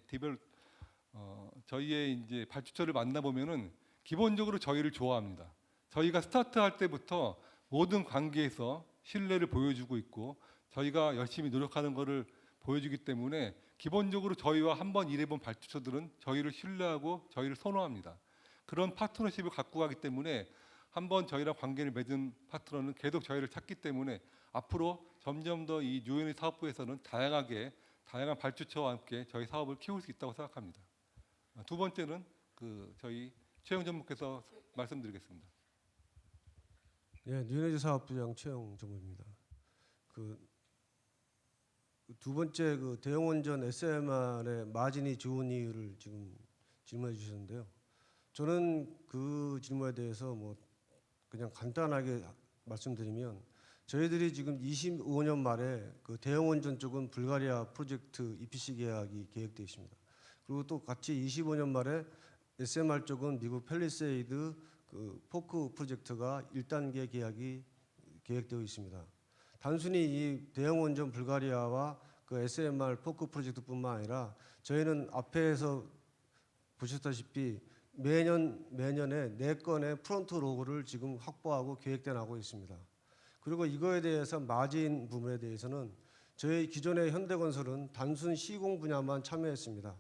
S1: 저희의 이제 발주처를 만나 보면은 기본적으로 저희를 좋아합니다. 저희가 스타트할 때부터 모든 관계에서 신뢰를 보여주고 있고 저희가 열심히 노력하는 것을 보여주기 때문에 기본적으로 저희와 한번 일해본 발주처들은 저희를 신뢰하고 저희를 선호합니다. 그런 파트너십을 갖고 가기 때문에 한번 저희랑 관계를 맺은 파트너는 계속 저희를 찾기 때문에 앞으로 점점 더 이 유엔의 사업부에서는 다양한 발주처와 함께 저희 사업을 키울 수 있다고 생각합니다. 두 번째는 저희 최영 전무께서 말씀드리겠습니다.
S5: 네, 뉴에너지 사업부장 최영 전무입니다. 두 번째 대형 원전 SMR의 마진이 좋은 이유를 지금 질문해 주셨는데요. 저는 그 질문에 대해서 그냥 간단하게 말씀드리면 저희들이 지금 25년 말에 대형 원전 쪽은 불가리아 프로젝트 EPC 계약이 계획되어 있습니다. 그리고 또 같이 25년 말에 SMR 쪽은 미국 팰리세이드 포크 프로젝트가 1단계 계약이 계획되어 있습니다. 단순히 이 대형 원전 불가리아와 SMR 포크 프로젝트뿐만 아니라 저희는 앞에서 보셨다시피 매년에 4건의 프론트 로그를 지금 확보하고 계획돼 나가고 있습니다. 그리고 이거에 대해서 마진 부분에 대해서는 저희 기존의 현대건설은 단순 시공 분야만 참여했습니다.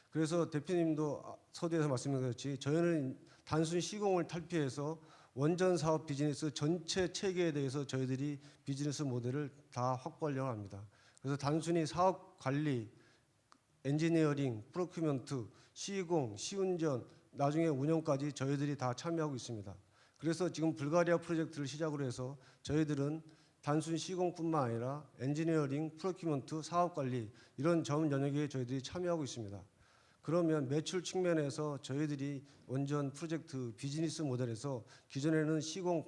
S5: 그래서 대표님도 서두에서 말씀하셨듯이 저희는 단순 시공을 탈피해서 원전 사업 비즈니스 전체 체계에 대해서 저희들이 비즈니스 모델을 다 확보하려고 합니다. 그래서 단순히 사업 관리, 엔지니어링, 프로큐먼트, 시공, 시운전, 나중에 운영까지 저희들이 다 참여하고 있습니다. 그래서 지금 불가리아 프로젝트를 시작으로 해서 저희들은 단순 시공뿐만 아니라 엔지니어링, 프로큐먼트, 사업 관리 이런 전 영역에 저희들이 참여하고 있습니다. 그러면 매출 측면에서 저희들이 원전 프로젝트 비즈니스 모델에서 기존에는 시공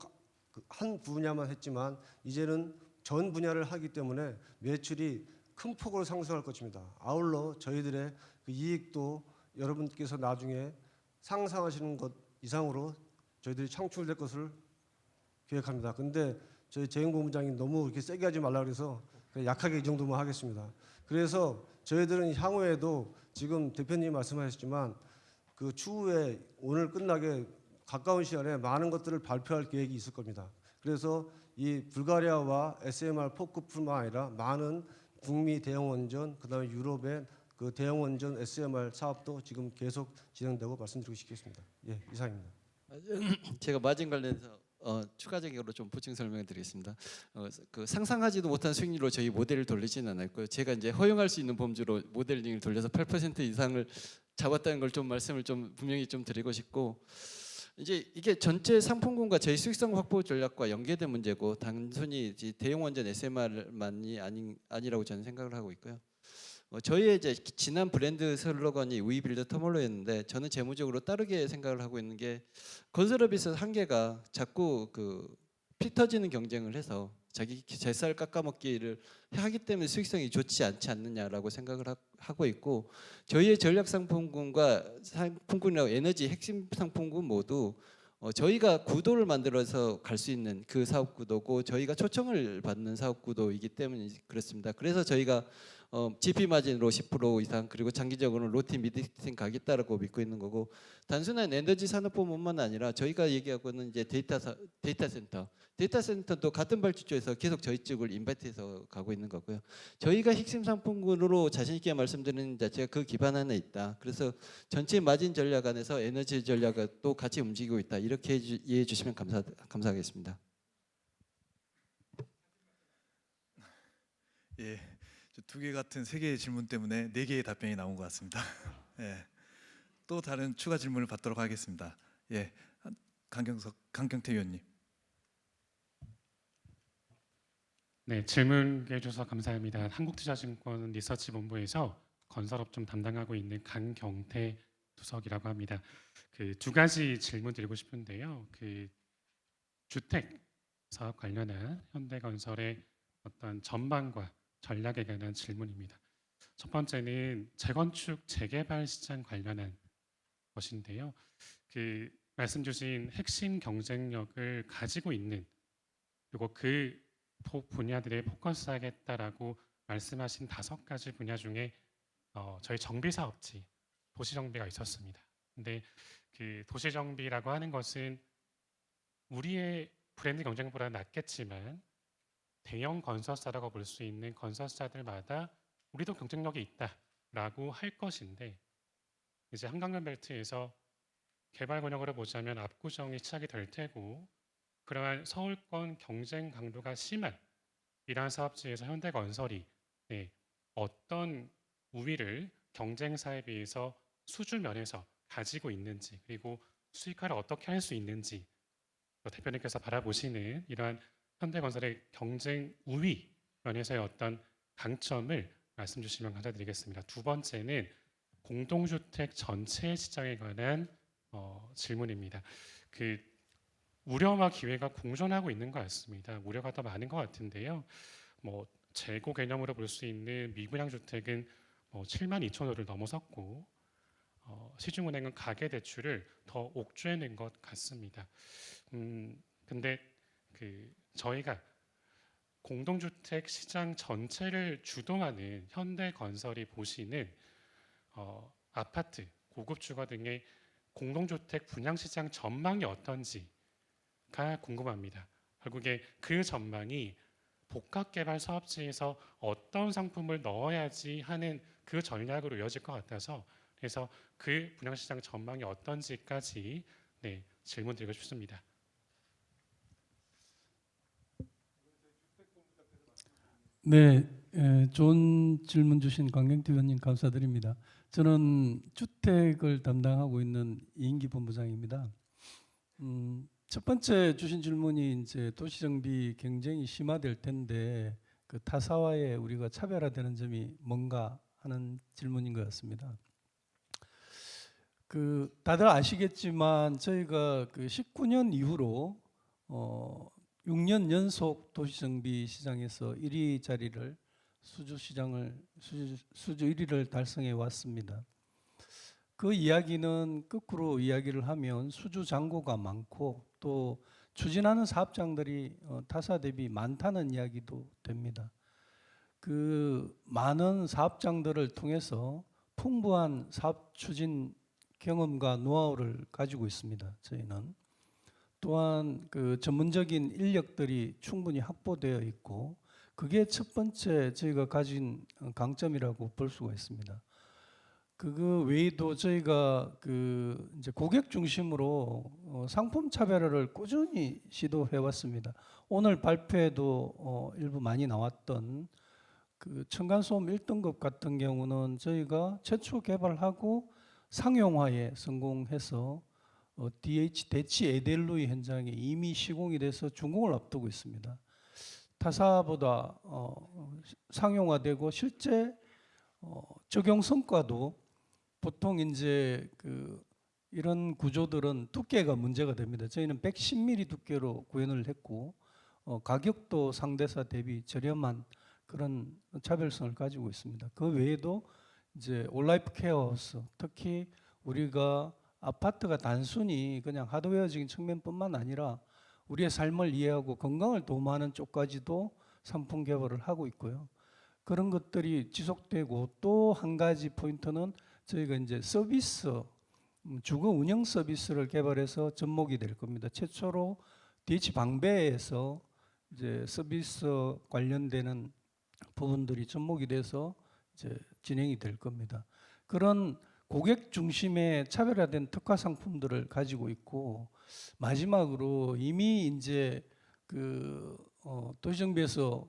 S5: 한 분야만 했지만 이제는 전 분야를 하기 때문에 매출이 큰 폭으로 상승할 것입니다. 아울러 저희들의 그 이익도 여러분께서 나중에 상상하시는 것 이상으로 저희들이 창출될 것을 계획합니다. 근데 저희 재경본부장이 너무 이렇게 세게 하지 말라 그래서 그냥 약하게 이 정도만 하겠습니다. 그래서 저희들은 향후에도 지금 대표님 말씀하셨지만 그 추후에 오늘 끝나게 가까운 시간에 많은 것들을 발표할 계획이 있을 겁니다. 그래서 이 불가리아와 SMR4급뿐만 아니라 많은 북미 대형 원전, 그다음에 유럽의 그 대형 원전 SMR 사업도 지금 계속 진행되고 말씀드리고 싶겠습니다. 예, 이상입니다.
S6: 제가 마진 관련해서 추가적으로 좀 보충 설명을 드리겠습니다. 그 상상하지도 못한 수익률로 저희 모델을 돌리지는 않았고요. 제가 이제 허용할 수 있는 범주로 모델링을 돌려서 8% 이상을 잡았다는 걸 좀 말씀을 좀 분명히 좀 드리고 싶고, 이제 이게 전체 상품군과 저희 수익성 확보 전략과 연계된 문제고 단순히 대형 원전 SMR만이 아니라고 저는 생각을 하고 있고요. 저희의 이제 지난 브랜드 슬로건이 We Build Tomorrow였는데 저는 재무적으로 다르게 생각을 하고 있는 게 건설업에서 한계가 자꾸 그 피 터지는 경쟁을 해서 자기 뱃살 깎아먹기를 하기 때문에 수익성이 좋지 않지 않느냐라고 생각을 하고 있고, 저희의 전략 상품군과 상품군이라고 에너지 핵심 상품군 모두 저희가 구도를 만들어서 갈 수 있는 그 사업 구도고 저희가 초청을 받는 사업 구도이기 때문에 그렇습니다. 그래서 저희가 GP 마진으로 10% 이상 그리고 장기적으로는 로팀 미드팀 가겠다라고 믿고 있는 거고, 단순한 에너지 산업뿐만 아니라 저희가 얘기하고 있는 이제 데이터 센터도 같은 발주처에서 계속 저희 쪽을 인바이트해서 가고 있는 거고요. 저희가 핵심 상품군으로 자신 있게 말씀드리는 자체가 그 기반 안에 있다. 그래서 전체 마진 전략 안에서 에너지 전략도 같이 움직이고 있다. 이렇게 이해해 주시면 감사하겠습니다.
S17: 예. 두 개 같은 세 개의 질문 때문에 네 개의 답변이 나온 것 같습니다. 예. 또 다른 추가 질문을 받도록 하겠습니다. 예. 강경태 의원님.
S20: 네, 질문 해주셔서 감사합니다. 한국투자증권 리서치본부에서 건설업 좀 담당하고 있는 강경태 수석이라고 합니다. 그 두 가지 질문 드리고 싶은데요. 그 주택 사업 관련한 현대건설의 어떤 전망과 전략에 관한 질문입니다. 첫 번째는 재건축 재개발 시장 관련한 것인데요. 그 말씀 주신 핵심 경쟁력을 가지고 있는 그리고 그 분야들에 포커스하겠다라고 말씀하신 5가지 분야 중에 저희 정비 사업지 도시 정비가 있었습니다. 근데 그 도시 정비라고 하는 것은 우리의 브랜드 경쟁보다 낮겠지만 대형 건설사라고 볼 수 있는 건설사들마다 우리도 경쟁력이 있다라고 할 것인데, 이제 한강변 벨트에서 개발 권역으로 보자면 압구정이 시작이 될 테고, 그러한 서울권 경쟁 강도가 심한 이러한 사업지에서 현대건설이 어떤 우위를 경쟁사에 비해서 수준 면에서 가지고 있는지, 그리고 수익화를 어떻게 할 수 있는지 대표님께서 바라보시는 이러한 현대건설의 경쟁 우위 면에서의 어떤 강점을 말씀 주시면 감사드리겠습니다. 두 번째는 공동주택 전체 시장에 관한 질문입니다. 그 우려와 기회가 공존하고 있는 것 같습니다. 우려가 더 많은 것 같은데요. 뭐 재고 개념으로 볼 수 있는 미분양 주택은 72,000호를 넘어섰고 시중은행은 가계대출을 더 옥죄는 것 같습니다. 근데 저희가 공동주택 시장 전체를 주도하는 현대건설이 보시는 아파트, 고급 주거 등의 공동주택 분양 시장 전망이 어떤지가 궁금합니다. 결국에 그 전망이 복합개발 사업지에서 어떤 상품을 넣어야지 하는 그 전략으로 이어질 것 같아서, 그래서 그 분양시장 전망이 어떤지까지 질문드리고 싶습니다.
S21: 네, 좋은 질문 주신 강경태 의원님 감사드립니다. 저는 주택을 담당하고 있는 이인기 본부장입니다. 첫 번째 주신 질문이 이제 도시정비 경쟁이 심화될 텐데 그 타사와의 우리가 차별화되는 점이 뭔가 하는 질문인 것 같습니다. 그 다들 아시겠지만 저희가 그 19년 이후로 6년 연속 도시정비 시장에서 1위 자리를 수주 시장을 수주 1위를 달성해 왔습니다. 그 이야기는 거꾸로 이야기를 하면 수주 잔고가 많고 또 추진하는 사업장들이 타사 대비 많다는 이야기도 됩니다. 그 많은 사업장들을 통해서 풍부한 사업 추진 경험과 노하우를 가지고 있습니다. 저희는 또한 그 전문적인 인력들이 충분히 확보되어 있고 그게 첫 번째 저희가 가진 강점이라고 볼 수가 있습니다. 그 외에도 저희가 그 이제 고객 중심으로 상품 차별화를 꾸준히 시도해 왔습니다. 오늘 발표에도 일부 많이 나왔던 그 층간소음 1등급 같은 경우는 저희가 최초 개발하고 상용화에 성공해서 DH 대치 에델로이 현장에 이미 시공이 돼서 준공을 앞두고 있습니다. 타사보다 상용화되고 실제 적용 성과도 보통 이제 그 이런 구조들은 두께가 문제가 됩니다. 저희는 110mm 두께로 구현을 했고 가격도 상대사 대비 저렴한 그런 차별성을 가지고 있습니다. 그 외에도 이제 온라이프 케어하우스, 특히 우리가 아파트가 단순히 그냥 하드웨어적인 측면뿐만 아니라 우리의 삶을 이해하고 건강을 도모하는 쪽까지도 상품 개발을 하고 있고요. 그런 것들이 지속되고 또 한 가지 포인트는 저희가 이제 서비스, 주거 운영 서비스를 개발해서 접목이 될 겁니다. 최초로 DH 방배에서 이제 서비스 관련되는 부분들이 접목이 돼서 이제 진행이 될 겁니다. 그런 고객 중심의 차별화된 특화 상품들을 가지고 있고 마지막으로 이미 이제 그 도시정비에서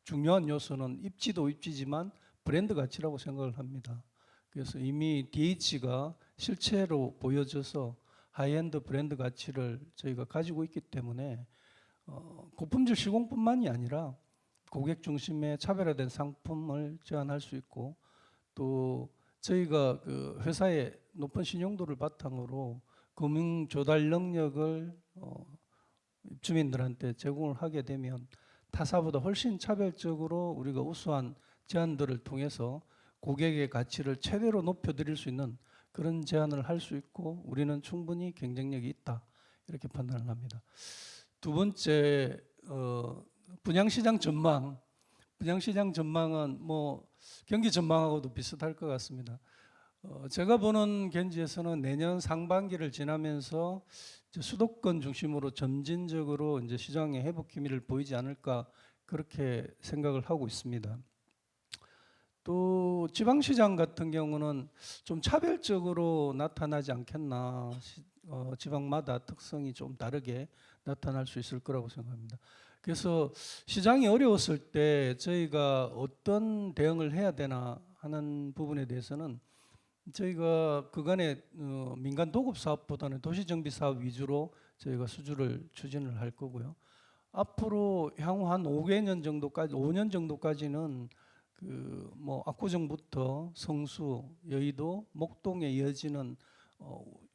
S21: 중요한 요소는 입지도 입지지만 브랜드 가치라고 생각을 합니다. 그래서 이미 DH가 실체로 보여져서 하이엔드 브랜드 가치를 저희가 가지고 있기 때문에 고품질 시공뿐만이 아니라 고객 중심의 차별화된 상품을 제안할 수 있고 또 저희가 그 회사의 높은 신용도를 바탕으로 금융 조달 능력을 입주민들한테 제공을 하게 되면 타사보다 훨씬 차별적으로 우리가 우수한 제안들을 통해서 고객의 가치를 최대로 높여드릴 수 있는 그런 제안을 할 수 있고 우리는 충분히 경쟁력이 있다 이렇게 판단을 합니다. 두 번째 분양시장 전망. 분양시장 전망은 뭐 경기 전망하고도 비슷할 것 같습니다. 제가 보는 견지에서는 내년 상반기를 지나면서 이제 수도권 중심으로 점진적으로 이제 시장의 회복 기미를 보이지 않을까 그렇게 생각을 하고 있습니다. 또 지방시장 같은 경우는 좀 차별적으로 나타나지 않겠나, 지방마다 특성이 좀 다르게 나타날 수 있을 거라고 생각합니다. 그래서 시장이 어려웠을 때 저희가 어떤 대응을 해야 되나 하는 부분에 대해서는 저희가 그간의 민간 도급 사업보다는 도시정비 사업 위주로 저희가 수주를 추진을 할 거고요. 앞으로 향후 한 5년 정도까지는 그 뭐 압구정부터 성수, 여의도, 목동에 이어지는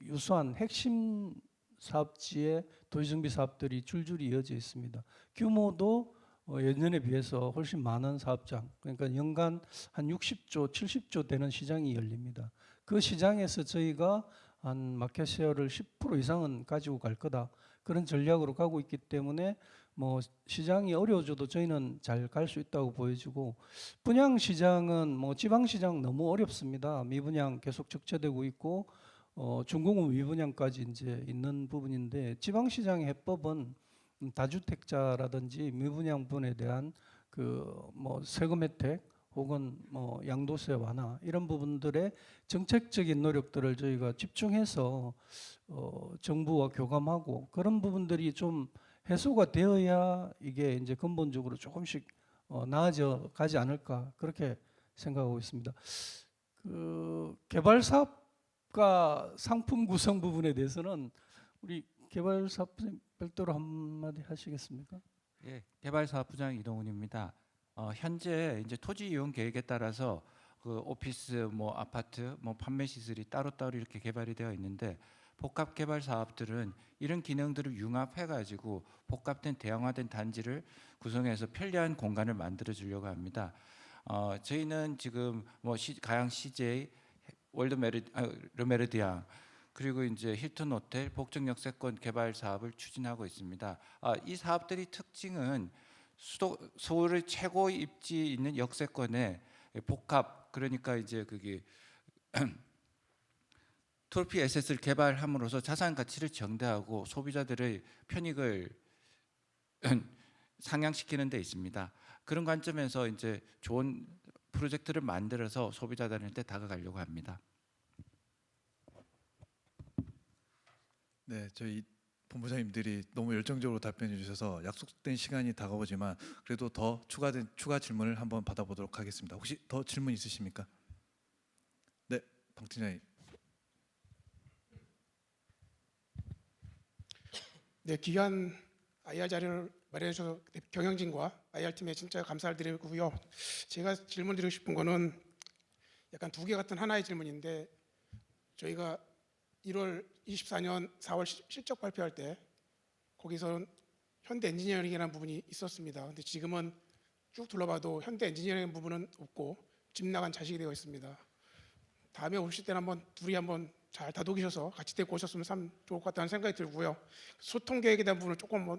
S21: 유수한 핵심 사업지의 도시정비 사업들이 줄줄이 이어져 있습니다. 규모도 예년에 비해서 훨씬 많은 사업장, 그러니까 연간 한 60조, 70조 되는 시장이 열립니다. 그 시장에서 저희가 한 마켓 셰어를 10% 이상은 가지고 갈 거다. 그런 전략으로 가고 있기 때문에 뭐 시장이 어려워져도 저희는 잘 갈 수 있다고 보여지고, 분양 시장은 뭐 지방 시장 너무 어렵습니다. 미분양 계속 적체되고 있고 준공업 미분양까지 이제 있는 부분인데, 지방 시장의 해법은 다주택자라든지 미분양 분에 대한 그 뭐 세금 혜택 혹은 뭐 양도세 완화 이런 부분들의 정책적인 노력들을 저희가 집중해서 정부와 교감하고 그런 부분들이 좀 해소가 되어야 이게 이제 근본적으로 조금씩 나아져 가지 않을까 그렇게 생각하고 있습니다. 그 개발 사업과 상품 구성 부분에 대해서는 우리 개발 사업부장 별도로 한마디 하시겠습니까?
S2: 예, 개발사업부장 이동훈입니다. 현재 이제 토지 이용 계획에 따라서 그 오피스, 뭐 아파트, 뭐 판매 시설이 따로따로 이렇게 개발이 되어 있는데, 복합 개발 사업들은 이런 기능들을 융합해가지고 복합된 대형화된 단지를 구성해서 편리한 공간을 만들어 주려고 합니다. 저희는 지금 뭐 가양 CJ, 르메르디앙 그리고 이제 힐튼 호텔 복정 역세권 개발 사업을 추진하고 있습니다. 이 사업들의 특징은 서울의 최고 입지 있는 역세권에 복합, 그러니까 이제 그게 트로피 에셋을 개발함으로써 자산 가치를 정대하고 소비자들의 편익을 상향시키는 데 있습니다. 그런 관점에서 이제 좋은 프로젝트를 만들어서 소비자들한테 다가가려고 합니다.
S17: 네, 저희 본부장님들이 너무 열정적으로 답변해 주셔서 약속된 시간이 다가오지만 그래도 더 추가 질문을 한번 받아보도록 하겠습니다. 혹시 더 질문 있으십니까? 네, 방 팀장님.
S3: 네, 귀한 IR 자료를 마련해 주셔서 경영진과 IR 팀에 진짜 감사를 드리고요. 제가 질문 드리고 싶은 거는 약간 두 개 같은 하나의 질문인데, 저희가 1월 24년 4월 실적 발표할 때 거기서 현대 엔지니어링이라는 부분이 있었습니다. 근데 지금은 쭉 둘러봐도 현대 엔지니어링 부분은 없고 집 나간 자식이 되어 있습니다. 다음에 오실 때는 한번 둘이 한번 잘 다독이셔서 같이 데리고 오셨으면 참 좋을 것 같다는 생각이 들고요. 소통 계획에 대한 부분을 조금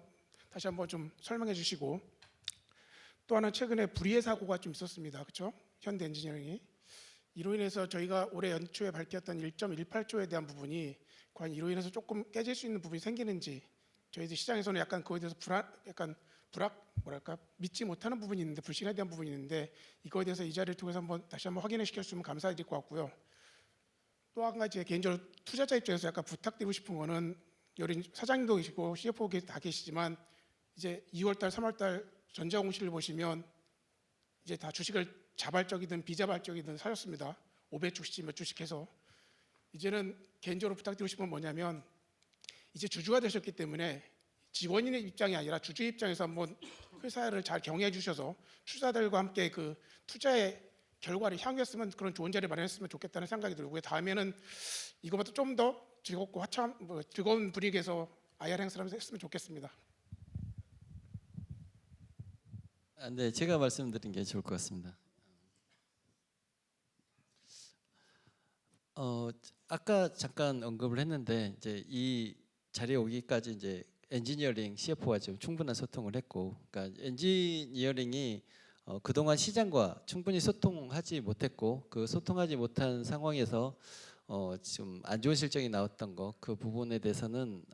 S3: 다시 한번 좀 설명해 주시고, 또 하나 최근에 불의의 사고가 좀 있었습니다. 그렇죠? 현대 엔지니어링이. 이로 인해서 저희가 올해 연초에 밝혔던 1.18조에 대한 부분이 과연 이로 인해서 조금 깨질 수 있는 부분이 생기는지, 저희들 시장에서는 약간 그거에 대해서 믿지 못하는 부분이 있는데, 불신에 대한 부분이 있는데, 이거에 대해서 이 자리를 통해서 다시 한번 확인을 시켜주시면 감사드릴 것 같고요. 또 한 가지 개인적으로 투자자 입장에서 약간 부탁드리고 싶은 거는, 여기 사장님도 계시고 CFO 다 계시지만 이제 2월달, 3월달 전자공시를 보시면 이제 다 주식을 자발적이든 비자발적이든 사셨습니다. 500주씩 몇 주씩 해서. 이제는 개인적으로 부탁드리고 싶은 건 뭐냐면, 이제 주주가 되셨기 때문에 직원인의 입장이 아니라 주주의 입장에서 한번 회사를 잘 경영해 주셔서 투자자들과 함께 그 투자의 결과를 향유했으면, 그런 좋은 자리를 마련했으면 좋겠다는 생각이 들고요. 다음에는 이거보다 좀 더 즐겁고 즐거운 분위기에서 IR 행사를 했으면 좋겠습니다.
S6: 네, 제가 말씀드린 게 좋을 것 같습니다. 아까 잠깐 언급을 했는데, 이제 이 자리에 오기까지 이제 엔지니어링 CFO와 지금 충분한 소통을 했고, 그러니까 엔지니어링이 그동안 시장과 충분히 소통하지 못했고, 그 소통하지 못한 상황에서 지금 안 좋은 실적이 나왔던 거, 그 부분에 대해서는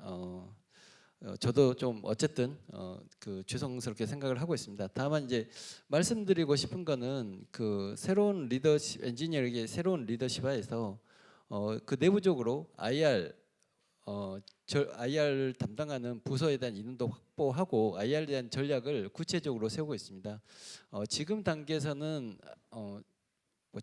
S6: 저도 좀 어쨌든 그 죄송스럽게 생각을 하고 있습니다. 다만 이제 말씀드리고 싶은 거는, 그 새로운 리더십, 엔지니어링의 새로운 리더십하에서 그 내부적으로 IR을 담당하는 부서에 대한 인원도 확보하고 IR에 대한 전략을 구체적으로 세우고 있습니다. 지금 단계에서는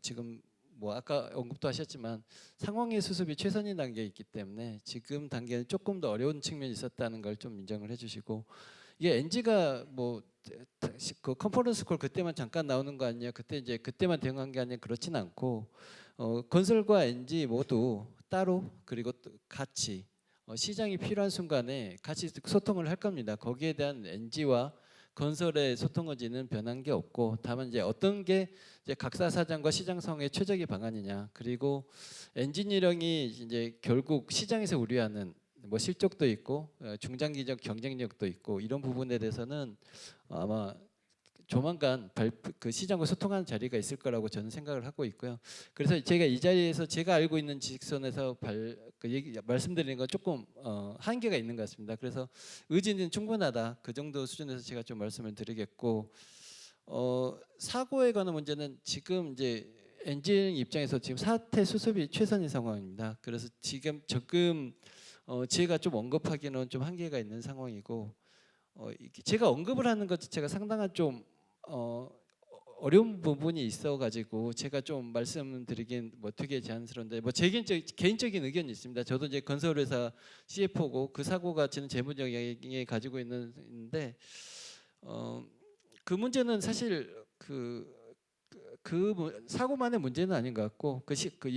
S6: 지금 아까 언급도 하셨지만 상황의 수습이 최선인 단계에 있기 때문에 지금 단계는 조금 더 어려운 측면이 있었다는 걸 좀 인정을 해주시고, 이게 NG가 그 컨퍼런스 콜 그때만 잠깐 나오는 거 아니냐, 그때만 대응한 게 아니라 그렇진 않고, 건설과 NG 모두 따로 그리고 또 같이 시장이 필요한 순간에 같이 소통을 할 겁니다. 거기에 대한 NG와 건설의 소통 의지는 변한 게 없고, 다만 이제 어떤 게 이제 각사 사장과 시장 상황의 최적의 방안이냐, 그리고 엔지니어링이 이제 결국 시장에서 우려하는 실적도 있고 중장기적 경쟁력도 있고, 이런 부분에 대해서는 아마 조만간 그 시장과 소통하는 자리가 있을 거라고 저는 생각을 하고 있고요. 그래서 제가 이 자리에서 제가 알고 있는 지식선에서 말씀드리는 건 조금 한계가 있는 것 같습니다. 그래서 의지는 충분하다, 그 정도 수준에서 제가 좀 말씀을 드리겠고, 사고에 관한 문제는 지금 이제 엔진 입장에서 지금 사태 수습이 최선인 상황입니다. 그래서 지금 제가 좀 언급하기는 좀 한계가 있는 상황이고, 제가 언급을 하는 것 자체가 상당한 좀 어려운 부분이 있어가지고 제가 좀 말씀드리긴 되게 제한스러운데, 제 개인적인 의견이 있습니다. 저도 이제 건설회사 CFO고 그 사고가 저는 재무 영역에 가지고 있는데, 그 문제는 사실 그 사고만의 문제는 아닌 것 같고,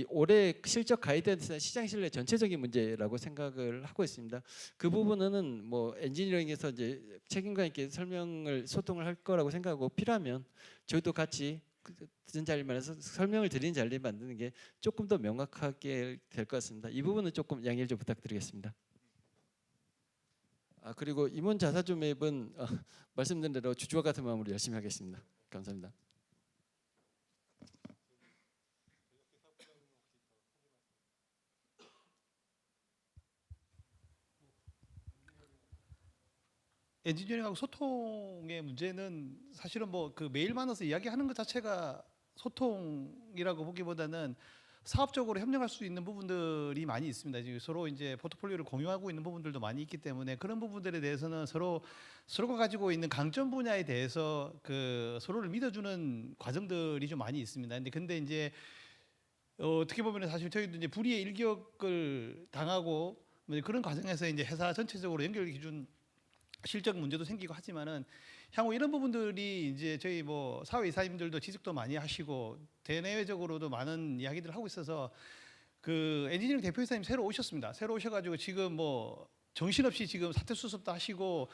S6: 올해 실적 가이드라인스나 시장 신뢰 전체적인 문제라고 생각을 하고 있습니다. 그 부분은 엔지니어링에서 이제 책임감 있게 소통을 할 거라고 생각하고, 필요하면 저희도 같이
S4: 드는 자리를 만들어서 설명을 드리는 자리를 만드는 게 조금 더 명확하게 될 것 같습니다. 이 부분은 조금 양해를 좀 부탁드리겠습니다. 그리고 임원 자사주 매입은 말씀드린 대로 주주와 같은 마음으로 열심히 하겠습니다. 감사합니다.
S22: 엔지니어링하고 소통의 문제는 사실은 뭐 그 메일 만나서 이야기하는 것 자체가 소통이라고 보기보다는 사업적으로 협력할 수 있는 부분들이 많이 있습니다. 지금 서로 이제 포트폴리오를 공유하고 있는 부분들도 많이 있기 때문에 그런 부분들에 대해서는 서로가 가지고 있는 강점 분야에 대해서 그 서로를 믿어주는 과정들이 좀 많이 있습니다. 근데 이제 어떻게 보면 사실 저희도 이제 불의의 일격을 당하고 그런 과정에서 이제 회사 전체적으로 연결 기준 실적 문제도 생기고 하지만은 향후 이런 부분들이 이제 저희 뭐 사회이사님들도 지적도 많이 하시고 대내외적으로도 많은 이야기들을 하고 있어서 그 엔지니어링 대표이사님 새로 오셨습니다. 새로 오셔가지고 지금 뭐 정신없이 지금 사태 수습도 하시고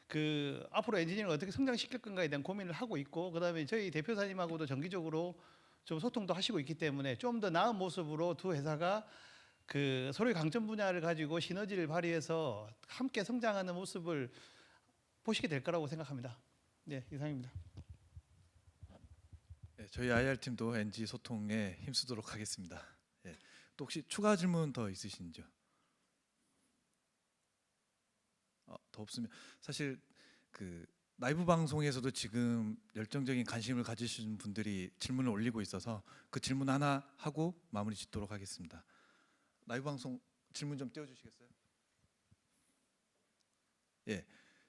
S22: 그 앞으로 엔지니어링을 어떻게 성장시킬 건가에 대한 고민을 하고 있고 그다음에 저희 대표사님하고도 정기적으로 좀 소통도 하시고 있기 때문에 좀 더 나은 모습으로 두 회사가 그 서로의 강점 분야를 가지고 시너지를 발휘해서 함께 성장하는 모습을 보시게 될 거라고 생각합니다. 네, 이상입니다.
S17: 네, 저희 IR팀도 NG 소통에 힘쓰도록 하겠습니다. 예, 또 혹시 추가 질문 더 있으신지요? 더 없으면 사실 그 라이브 방송에서도 지금 열정적인 관심을 가지신 분들이 질문을 올리고 있어서 그 질문 하나 하고 마무리 짓도록 하겠습니다. 라이브 방송 질문 좀 띄워주시겠어요? 예,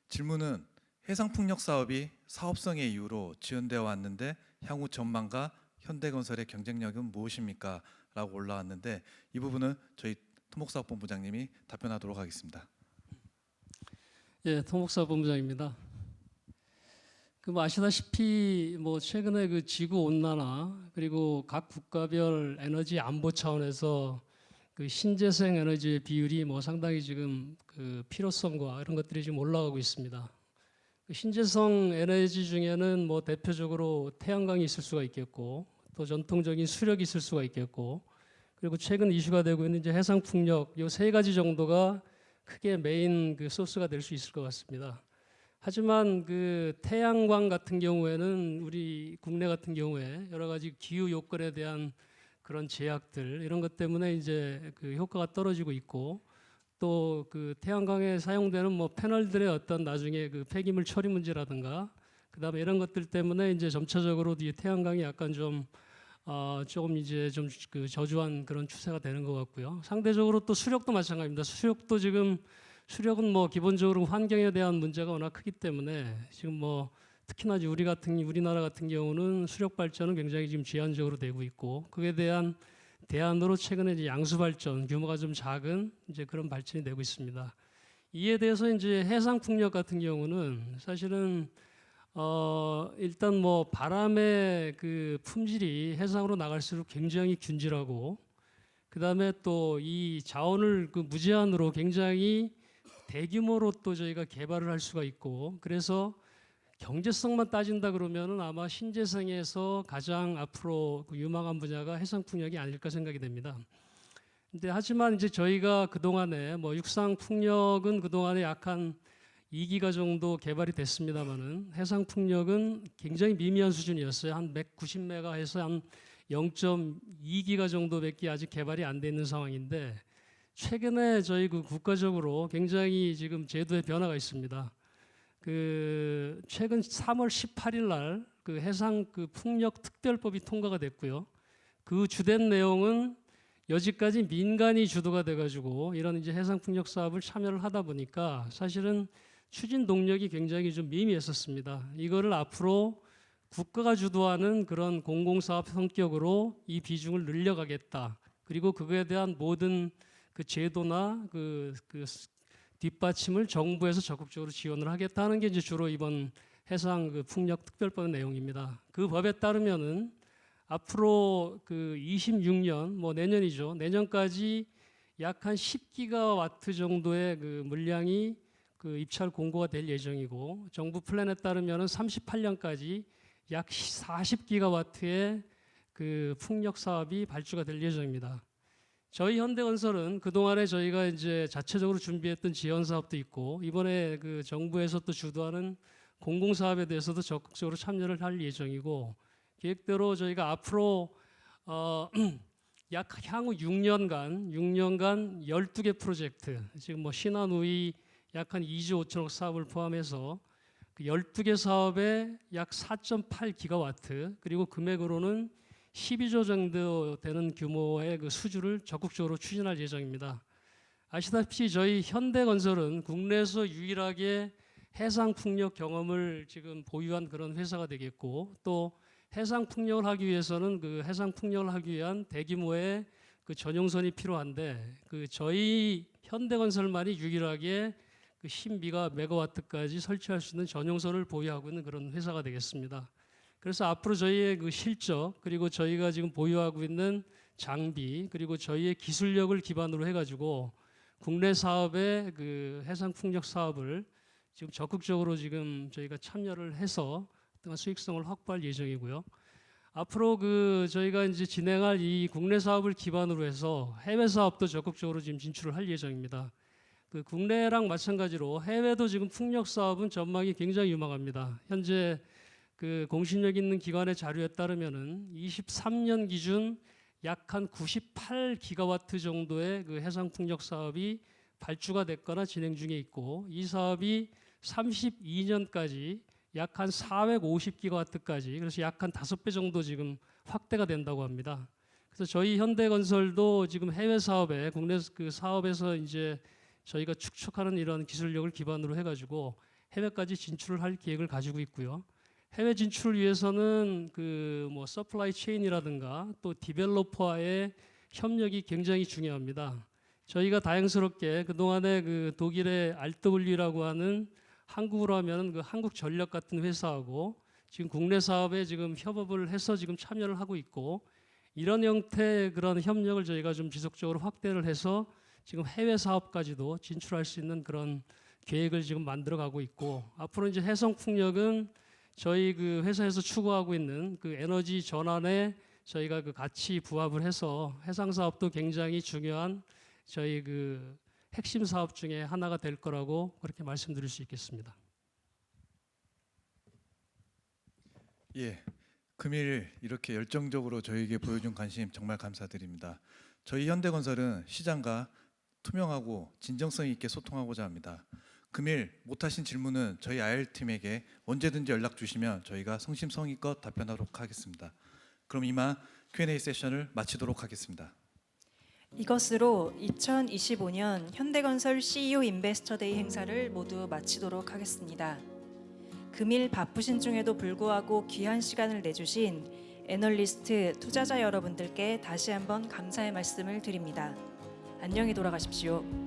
S17: 질문은 해상풍력 사업이 사업성의 이유로 지연되어 왔는데 향후 전망과 현대건설의 경쟁력은 무엇입니까? 라고 올라왔는데 이 부분은 저희 토목사업본부장님이 답변하도록 하겠습니다.
S21: 예, 토목사업본부장입니다. 그 아시다시피 뭐 최근에 그 지구 온난화 그리고 각 국가별 에너지 안보 차원에서 그 신재생 에너지의 비율이 뭐 상당히 지금 그 필요성과 이런 것들이 지금 올라가고 있습니다. 그 신재생 에너지 중에는 뭐 대표적으로 태양광이 있을 수가 있겠고 또 전통적인 수력이 있을 수가 있겠고 그리고 최근 이슈가 되고 있는 이제 해상 풍력 이 세 가지 정도가 크게 메인 그 소스가 될 수 있을 것 같습니다. 하지만 그 태양광 같은 경우에는 우리 국내 같은 경우에 여러 가지 기후 요건에 대한 그런 제약들 이런 것 때문에 이제 그 효과가 떨어지고 있고 또 그 태양광에 사용되는 뭐 패널들의 어떤 나중에 그 폐기물 처리 문제라든가 그다음에 이런 것들 때문에 이제 점차적으로 이 태양광이 약간 좀 조금 이제 좀 그 저조한 그런 추세가 되는 것 같고요. 상대적으로 또 수력도 마찬가지입니다. 수력도 지금 수력은 뭐 기본적으로 환경에 대한 문제가 워낙 크기 때문에 지금 뭐 특히나 우리나라 같은 경우는 수력 발전은 굉장히 지금 제한적으로 되고 있고 그에 대한 대안으로 최근에 이제 양수 발전 규모가 좀 작은 이제 그런 발전이 되고 있습니다. 이에 대해서 이제 해상 풍력 같은 경우는 사실은 일단 뭐 바람의 그 품질이 해상으로 나갈수록 굉장히 균질하고 그다음에 또 이 자원을 그 무제한으로 굉장히 대규모로 또 저희가 개발을 할 수가 있고 그래서 경제성만 따진다 그러면은 아마 신재생에서 가장 앞으로 그 유망한 분야가 해상풍력이 아닐까 생각이 됩니다. 근데 하지만 이제 저희가 그동안에 뭐 육상풍력은 그동안에 약 한 2기가 정도 개발이 됐습니다만은 해상풍력은 굉장히 미미한 수준이었어요. 한 190메가에서 한 0.2기가 정도밖에 아직 개발이 안 돼 있는 상황인데 최근에 저희 그 국가적으로 굉장히 지금 제도에 변화가 있습니다. 그 최근 3월 18일 날 그 해상 그 풍력 특별법이 통과가 됐고요. 그 주된 내용은 여지까지 민간이 주도가 돼가지고 이런 이제 해상 풍력 사업을 참여를 하다 보니까 사실은 추진 동력이 굉장히 좀 미미했었습니다. 이거를 앞으로 국가가 주도하는 그런 공공사업 성격으로 이 비중을 늘려가겠다. 그리고 그거에 대한 모든 그 제도나 그 뒷받침을 정부에서 적극적으로 지원을 하겠다는 게 이제 주로 이번 해상 그 풍력 특별법 내용입니다. 그 법에 따르면은 앞으로 그 26년 뭐 내년이죠. 내년까지 약 한 10기가와트 정도의 그 물량이 그 입찰 공고가 될 예정이고 정부 플랜에 따르면은 38년까지
S7: 약 40기가와트의 그 풍력 사업이 발주가 될 예정입니다. 저희 현대건설은 그동안에 저희가 이제 자체적으로 준비했던 지원 사업도 있고 이번에 그 정부에서 또 주도하는 공공사업에 대해서도 적극적으로 참여를 할 예정이고 계획대로 저희가 앞으로 약 향후 6년간 12개 프로젝트 지금 뭐 신한우이 약 한 2조 5천억 사업을 포함해서 그 12개 사업에 약 4.8기가와트 그리고 금액으로는 12조 정도 되는 규모의 그 수주를 적극적으로 추진할 예정입니다. 아시다시피 저희 현대건설은 국내에서 유일하게 해상 풍력 경험을 지금 보유한 그런 회사가 되겠고 또 해상 풍력을 하기 위해서는 그 해상 풍력을 하기 위한 대규모의 그 전용선이 필요한데 그 저희 현대건설만이 유일하게 그 10 메가와트까지 설치할 수 있는 전용선을 보유하고 있는 그런 회사가 되겠습니다. 그래서 앞으로 저희의 그 실적 그리고 저희가 지금 보유하고 있는 장비 그리고 저희의 기술력을 기반으로 해가지고 국내 사업의 그 해상 풍력 사업을 지금 적극적으로 지금 저희가 참여를 해서 어떤 수익성을 확보할 예정이고요. 앞으로 그 저희가 이제 진행할 이 국내 사업을 기반으로 해서 해외 사업도 적극적으로 지금 진출을 할 예정입니다. 그 국내랑 마찬가지로 해외도 지금 풍력 사업은 전망이 굉장히 유망합니다. 현재 그 공신력 있는 기관의 자료에 따르면은 23년 기준 약 한 98기가와트 정도의 그 해상 풍력 사업이 발주가 됐거나 진행 중에 있고 이 사업이 32년까지 약 한 450기가와트까지 그래서 약 한 5배 정도 지금 확대가 된다고 합니다. 그래서 저희 현대건설도 지금 해외 사업에 국내 그 사업에서 이제 저희가 축적하는 이런 기술력을 기반으로 해가지고 해외까지 진출을 할 계획을 가지고 있고요. 해외 진출을 위해서는 그 뭐 서플라이 체인이라든가 또 디벨로퍼와의 협력이 굉장히 중요합니다. 저희가 다행스럽게 그동안에 그 독일의 RW라고 하는 한국으로 하면 그 한국전력 같은 회사하고 지금 국내 사업에 지금 협업을 해서 지금 참여를 하고 있고 이런 형태의 그런 협력을 저희가 좀 지속적으로 확대를 해서 지금 해외 사업까지도 진출할 수 있는 그런 계획을 지금 만들어 가고 있고 앞으로 이제 해상풍력은 저희 그 회사에서 추구하고 있는 그 에너지 전환에 저희가 그 같이 부합을 해서 해상 사업도 굉장히 중요한 저희 그 핵심 사업 중에 하나가 될 거라고 그렇게 말씀드릴 수 있겠습니다.
S17: 예, 금일 이렇게 열정적으로 저희에게 보여준 관심 정말 감사드립니다. 저희 현대건설은 시장과 투명하고 진정성 있게 소통하고자 합니다. 금일 못하신 질문은 저희 IR팀에게 언제든지 연락 주시면 저희가 성심성의껏 답변하도록 하겠습니다. 그럼 이만 Q&A 세션을 마치도록 하겠습니다.
S8: 이것으로 2025년 현대건설 CEO 인베스터데이 행사를 모두 마치도록 하겠습니다. 금일 바쁘신 중에도 불구하고 귀한 시간을 내주신 애널리스트, 투자자 여러분들께 다시 한번 감사의 말씀을 드립니다. 안녕히 돌아가십시오.